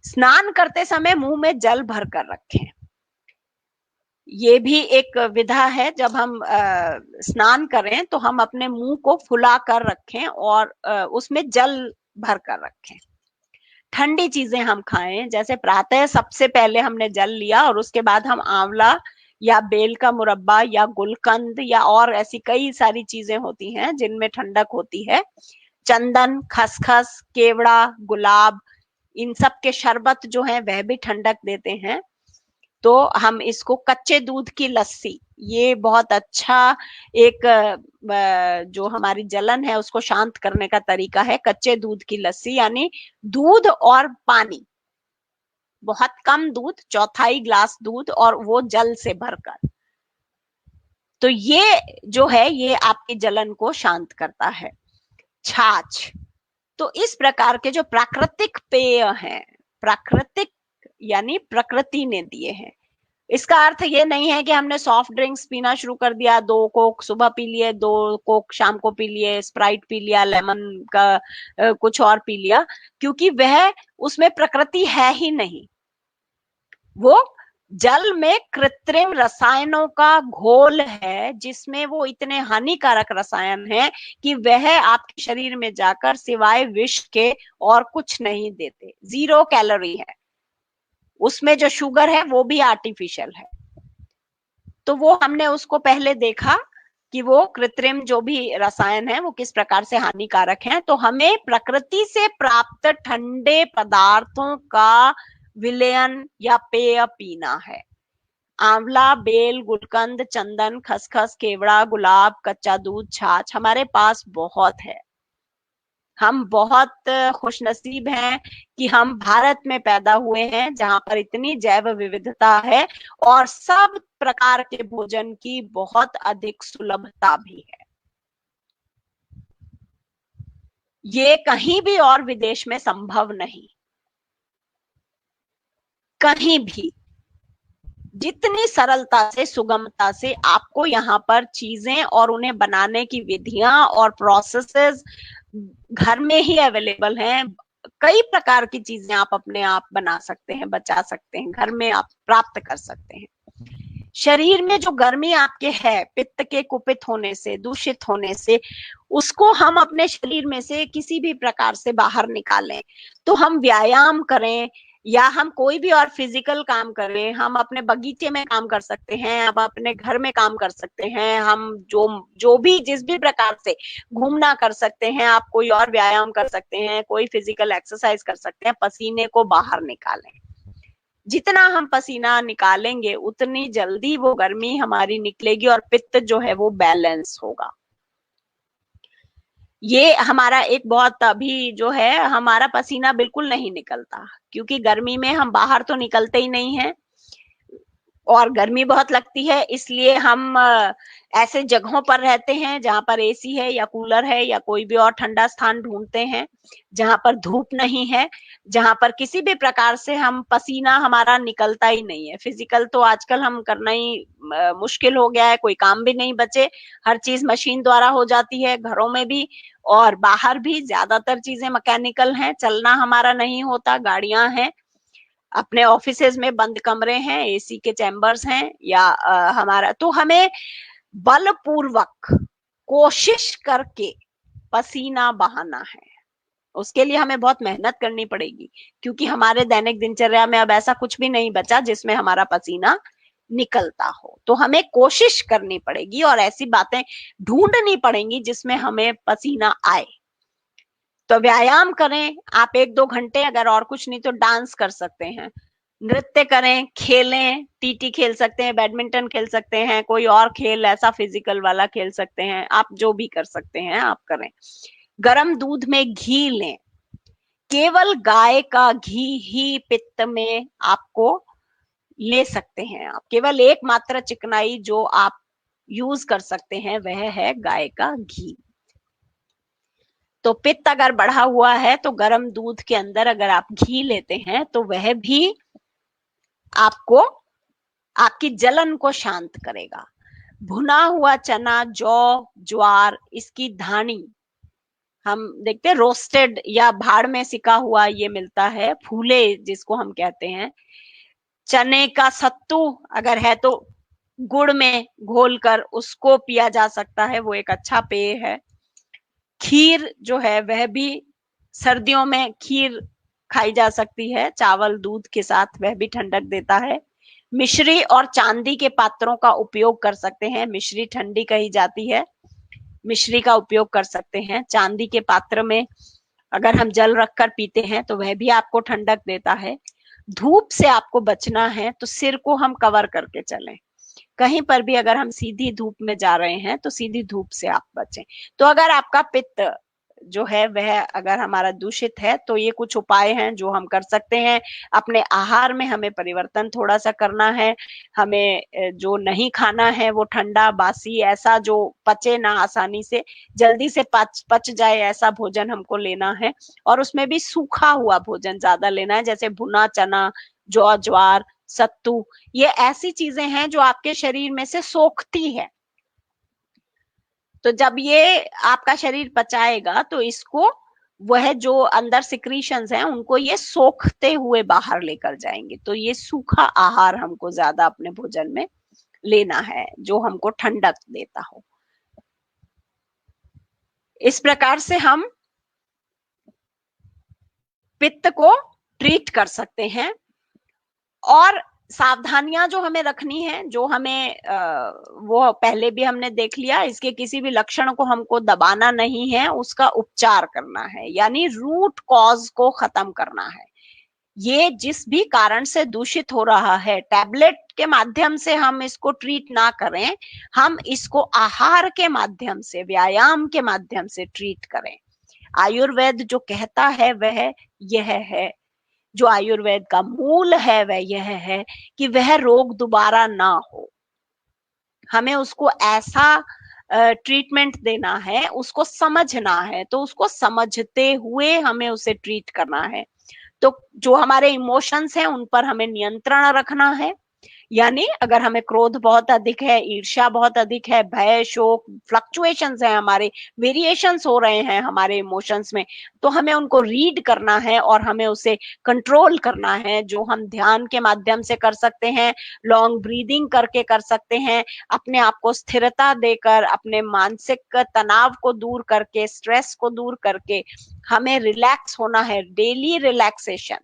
स्नान करते समय मुंह में जल भर कर रखें, ये भी एक विधा है। जब हम स्नान करें तो हम अपने मुंह को फुला कर रखें और उसमें जल भर कर रखें। ठंडी चीजें हम खाएं, जैसे प्रातः सबसे पहले हमने जल लिया और उसके बाद हम आंवला या बेल का मुरब्बा या गुलकंद या और ऐसी कई सारी चीजें होती हैं जिनमें ठंडक होती है, चंदन, खसखस, केवड़ा, गुलाब, इन सब के शरबत जो है वह भी ठंडक देते हैं। तो हम इसको कच्चे दूध की लस्सी, ये बहुत अच्छा एक जो हमारी जलन है उसको शांत करने का तरीका है। कच्चे दूध की लस्सी यानी दूध और पानी, बहुत कम दूध, चौथाई ग्लास दूध और वो जल से भरकर, तो ये जो है ये आपकी जलन को शांत करता है। छाछ, तो इस प्रकार के जो प्राकृतिक पेय हैं, प्राकृतिक यानी प्रकृति ने दिए हैं, इसका अर्थ ये नहीं है कि हमने सॉफ्ट ड्रिंक्स पीना शुरू कर दिया, 2 कोक सुबह पी लिए, 2 कोक शाम को पी लिए, स्प्राइट पी लिया, लेमन का कुछ और पी लिया, क्योंकि वह उसमें प्रकृति है ही नहीं। वो जल में कृत्रिम रसायनों का घोल है, जिसमें वो इतने हानिकारक रसायन हैं कि वह आपके शरीर में जाकर सिवाय विष के और कुछ नहीं देते। 0 कैलोरी है उसमें, जो शुगर है वो भी आर्टिफिशियल है। तो वो हमने उसको पहले देखा कि वो कृत्रिम जो भी रसायन है वो किस प्रकार से हानिकारक हैं। तो हमें प्रकृति से प्राप्त ठंडे पदार्थों का विलयन या पेय पीना है। आंवला, बेल, गुलकंद, चंदन, खसखस, केवड़ा, गुलाब, कच्चा दूध, छाछ हमारे पास बहुत है। हम बहुत खुशनसीब हैं कि हम भारत में पैदा हुए हैं, जहां पर इतनी जैव विविधता है और सब प्रकार के भोजन की बहुत अधिक सुलभता भी है। ये कहीं भी और विदेश में संभव नहीं, कहीं भी। जितनी सरलता से, सुगमता से आपको यहाँ पर चीजें और उन्हें बनाने की विधियां और प्रोसेसेस घर में ही अवेलेबल हैं। कई प्रकार की चीजें आप अपने आप बना सकते हैं, बचा सकते हैं, घर में आप प्राप्त कर सकते हैं। शरीर में जो गर्मी आपके है पित्त के कुपित होने से, दूषित होने से, उसको हम अपने शरीर में से किसी भी प्रकार से बाहर निकालें। तो हम व्यायाम करें या हम कोई भी और फिजिकल काम करें, हम अपने बगीचे में काम कर सकते हैं, हम अपने घर में काम कर सकते हैं, हम जो भी जिस भी प्रकार से घूमना कर सकते हैं, आप कोई और व्यायाम कर सकते हैं, कोई फिजिकल एक्सरसाइज कर सकते हैं, पसीने को बाहर निकालें। जितना हम पसीना निकालेंगे उतनी जल्दी वो गर्मी हमारी निकलेगी और पित्त जो है वो बैलेंस होगा। ये हमारा एक बहुत, अभी जो है हमारा पसीना बिल्कुल नहीं निकलता, क्योंकि गर्मी में हम बाहर तो निकलते ही नहीं है और गर्मी बहुत लगती है, इसलिए हम ऐसे जगहों पर रहते हैं जहां पर एसी है या कूलर है या कोई भी और ठंडा स्थान ढूंढते हैं जहां पर धूप नहीं है, जहां पर किसी भी प्रकार से हम पसीना हमारा निकलता ही नहीं है। फिजिकल तो आजकल हम करना ही मुश्किल हो गया है, कोई काम भी नहीं बचे, हर चीज मशीन द्वारा हो जाती है, घरों में भी और बाहर भी ज्यादातर चीजें मैकेनिकल हैं, चलना हमारा नहीं होता, गाड़ियां हैं, अपने ऑफिसेज में बंद कमरे हैं, एसी के चैम्बर्स हैं या हमारा, तो हमें बलपूर्वक कोशिश करके पसीना बहाना है। उसके लिए हमें बहुत मेहनत करनी पड़ेगी, क्योंकि हमारे दैनिक दिनचर्या में अब ऐसा कुछ भी नहीं बचा जिसमें हमारा पसीना निकलता हो। तो हमें कोशिश करनी पड़ेगी और ऐसी बातें ढूंढनी पड़ेंगी जिसमें हमें पसीना आए। तो व्यायाम करें आप 1-2 घंटे, अगर और कुछ नहीं तो डांस कर सकते हैं, नृत्य करें, खेलें, टीटी खेल सकते हैं, बैडमिंटन खेल सकते हैं, कोई और खेल ऐसा फिजिकल वाला खेल सकते हैं, आप जो भी कर सकते हैं आप करें। गरम दूध में घी लें, केवल गाय का घी ही पित्त में आपको ले सकते हैं आप, केवल एकमात्र चिकनाई जो आप यूज कर सकते हैं वह है गाय का घी। तो पित्त अगर बढ़ा हुआ है तो गर्म दूध के अंदर अगर आप घी लेते हैं तो वह भी आपको आपकी जलन को शांत करेगा। भुना हुआ चना, जौ, ज्वार, इसकी धानी, हम देखते हैं रोस्टेड या भाड़ में सिका हुआ ये मिलता है, फूले जिसको हम कहते हैं। चने का सत्तू अगर है तो गुड़ में घोलकर उसको पिया जा सकता है, वो एक अच्छा पेय है। खीर जो है वह भी सर्दियों में खीर खाई जा सकती है चावल दूध के साथ, वह भी ठंडक देता है। मिश्री और चांदी के पात्रों का उपयोग कर सकते हैं, मिश्री ठंडी कही जाती है। मिश्री का उपयोग कर सकते हैं। चांदी के पात्र में अगर हम जल रखकर पीते हैं तो वह भी आपको ठंडक देता है। धूप से आपको बचना है तो सिर को हम कवर करके चलें। कहीं पर भी अगर हम सीधी धूप में जा रहे हैं तो सीधी धूप से आप बचें। तो अगर आपका पित्त जो है वह अगर हमारा दूषित है तो ये कुछ उपाय हैं जो हम कर सकते हैं। अपने आहार में हमें परिवर्तन थोड़ा सा करना है। हमें जो नहीं खाना है वो ठंडा बासी ऐसा जो पचे ना आसानी से, जल्दी से पच जाए ऐसा भोजन हमको लेना है। और उसमें भी सूखा हुआ भोजन ज्यादा लेना है, जैसे भुना चना, जौ ज्वार, सत्तू। ये ऐसी चीजें हैं जो आपके शरीर में से सोखती है। तो जब ये आपका शरीर पचाएगा तो इसको वह जो अंदर सिक्रीशंस हैं उनको ये सोखते हुए बाहर लेकर जाएंगे। तो ये सूखा आहार हमको ज्यादा अपने भोजन में लेना है जो हमको ठंडक देता हो। इस प्रकार से हम पित्त को ट्रीट कर सकते हैं। और सावधानियां जो हमें रखनी है, जो हमें वो पहले भी हमने देख लिया, इसके किसी भी लक्षण को हमको दबाना नहीं है, उसका उपचार करना है, यानी रूट कॉज को खत्म करना है। ये जिस भी कारण से दूषित हो रहा है, टैबलेट के माध्यम से हम इसको ट्रीट ना करें, हम इसको आहार के माध्यम से, व्यायाम के माध्यम से ट्रीट करें। आयुर्वेद जो कहता है वह यह है, जो आयुर्वेद का मूल है वह यह है कि वह रोग दोबारा ना हो। हमें उसको ऐसा ट्रीटमेंट देना है, उसको समझना है, तो उसको समझते हुए हमें उसे ट्रीट करना है। तो जो हमारे इमोशंस हैं उन पर हमें नियंत्रण रखना है। यानी अगर हमें क्रोध बहुत अधिक है, ईर्ष्या बहुत अधिक है, भय, शोक, फ्लक्चुएशंस है, हमारे वेरिएशंस हो रहे हैं हमारे इमोशंस में, तो हमें उनको रीड करना है और हमें उसे कंट्रोल करना है, जो हम ध्यान के माध्यम से कर सकते हैं, लॉन्ग ब्रीदिंग करके कर सकते हैं, अपने आप को स्थिरता देकर, अपने मानसिक तनाव को दूर करके, स्ट्रेस को दूर करके हमें रिलैक्स होना है। Daily relaxation,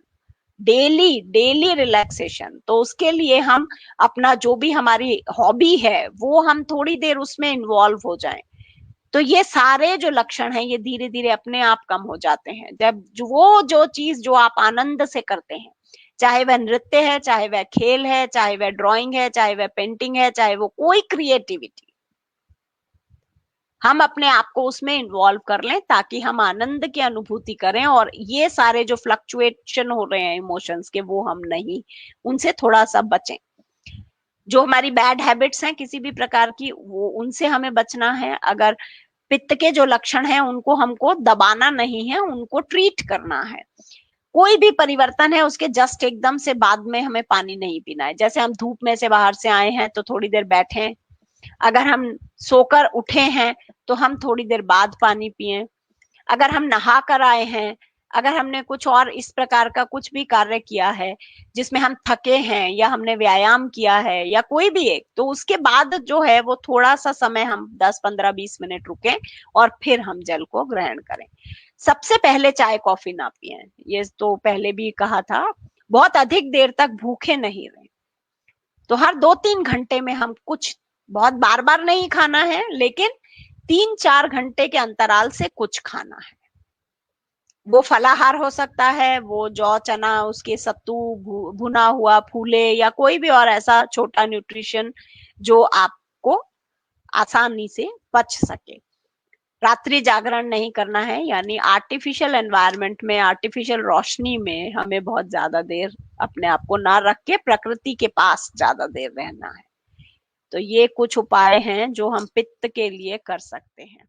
daily relaxation. तो उसके लिए हम अपना जो भी हमारी हॉबी है वो हम थोड़ी देर उसमें इन्वॉल्व हो जाएं। तो ये सारे जो लक्षण हैं ये धीरे धीरे अपने आप कम हो जाते हैं जब वो जो चीज जो आप आनंद से करते हैं, चाहे वह नृत्य है, चाहे वह खेल है, चाहे वह ड्राइंग है, चाहे वह पेंटिंग है, चाहे वो कोई क्रिएटिविटी, हम अपने आप को उसमें इन्वॉल्व कर लें ताकि हम आनंद की अनुभूति करें और ये सारे जो फ्लक्चुएशन हो रहे हैं इमोशंस के वो हम नहीं, उनसे थोड़ा सा बचें। जो हमारी बैड हैबिट्स हैं किसी भी प्रकार की, वो उनसे हमें बचना है। अगर पित्त के जो लक्षण हैं उनको हमको दबाना नहीं है, उनको ट्रीट करना है। कोई भी परिवर्तन है उसके जस्ट एकदम से बाद में हमें पानी नहीं पीना है। जैसे हम धूप में से बाहर से आए हैं तो थोड़ी देर बैठें, अगर हम सोकर उठे हैं तो हम थोड़ी देर बाद पानी पिएं, अगर हम नहा कर आए हैं, अगर हमने कुछ और इस प्रकार का कुछ भी कार्य किया है जिसमें हम थके हैं या हमने व्यायाम किया है या कोई भी एक, तो उसके बाद जो है वो थोड़ा सा समय हम 10-15-20 मिनट रुकें और फिर हम जल को ग्रहण करें। सबसे पहले चाय कॉफी ना पिएं, ये तो पहले भी कहा था। बहुत अधिक देर तक भूखे नहीं रहें। तो हर 2-3 घंटे में हम कुछ, बहुत बार बार नहीं खाना है, लेकिन 3-4 घंटे के अंतराल से कुछ खाना है। वो फलाहार हो सकता है, वो जौ चना उसके सत्तू भुना हुआ, फूले, या कोई भी और ऐसा छोटा न्यूट्रिशन जो आपको आसानी से पच सके। रात्रि जागरण नहीं करना है, यानी आर्टिफिशियल एनवायरनमेंट में, आर्टिफिशियल रोशनी में हमें बहुत ज्यादा देर अपने आप को ना रख के प्रकृति के पास ज्यादा देर रहना है। तो ये कुछ उपाय हैं जो हम पित्त के लिए कर सकते हैं।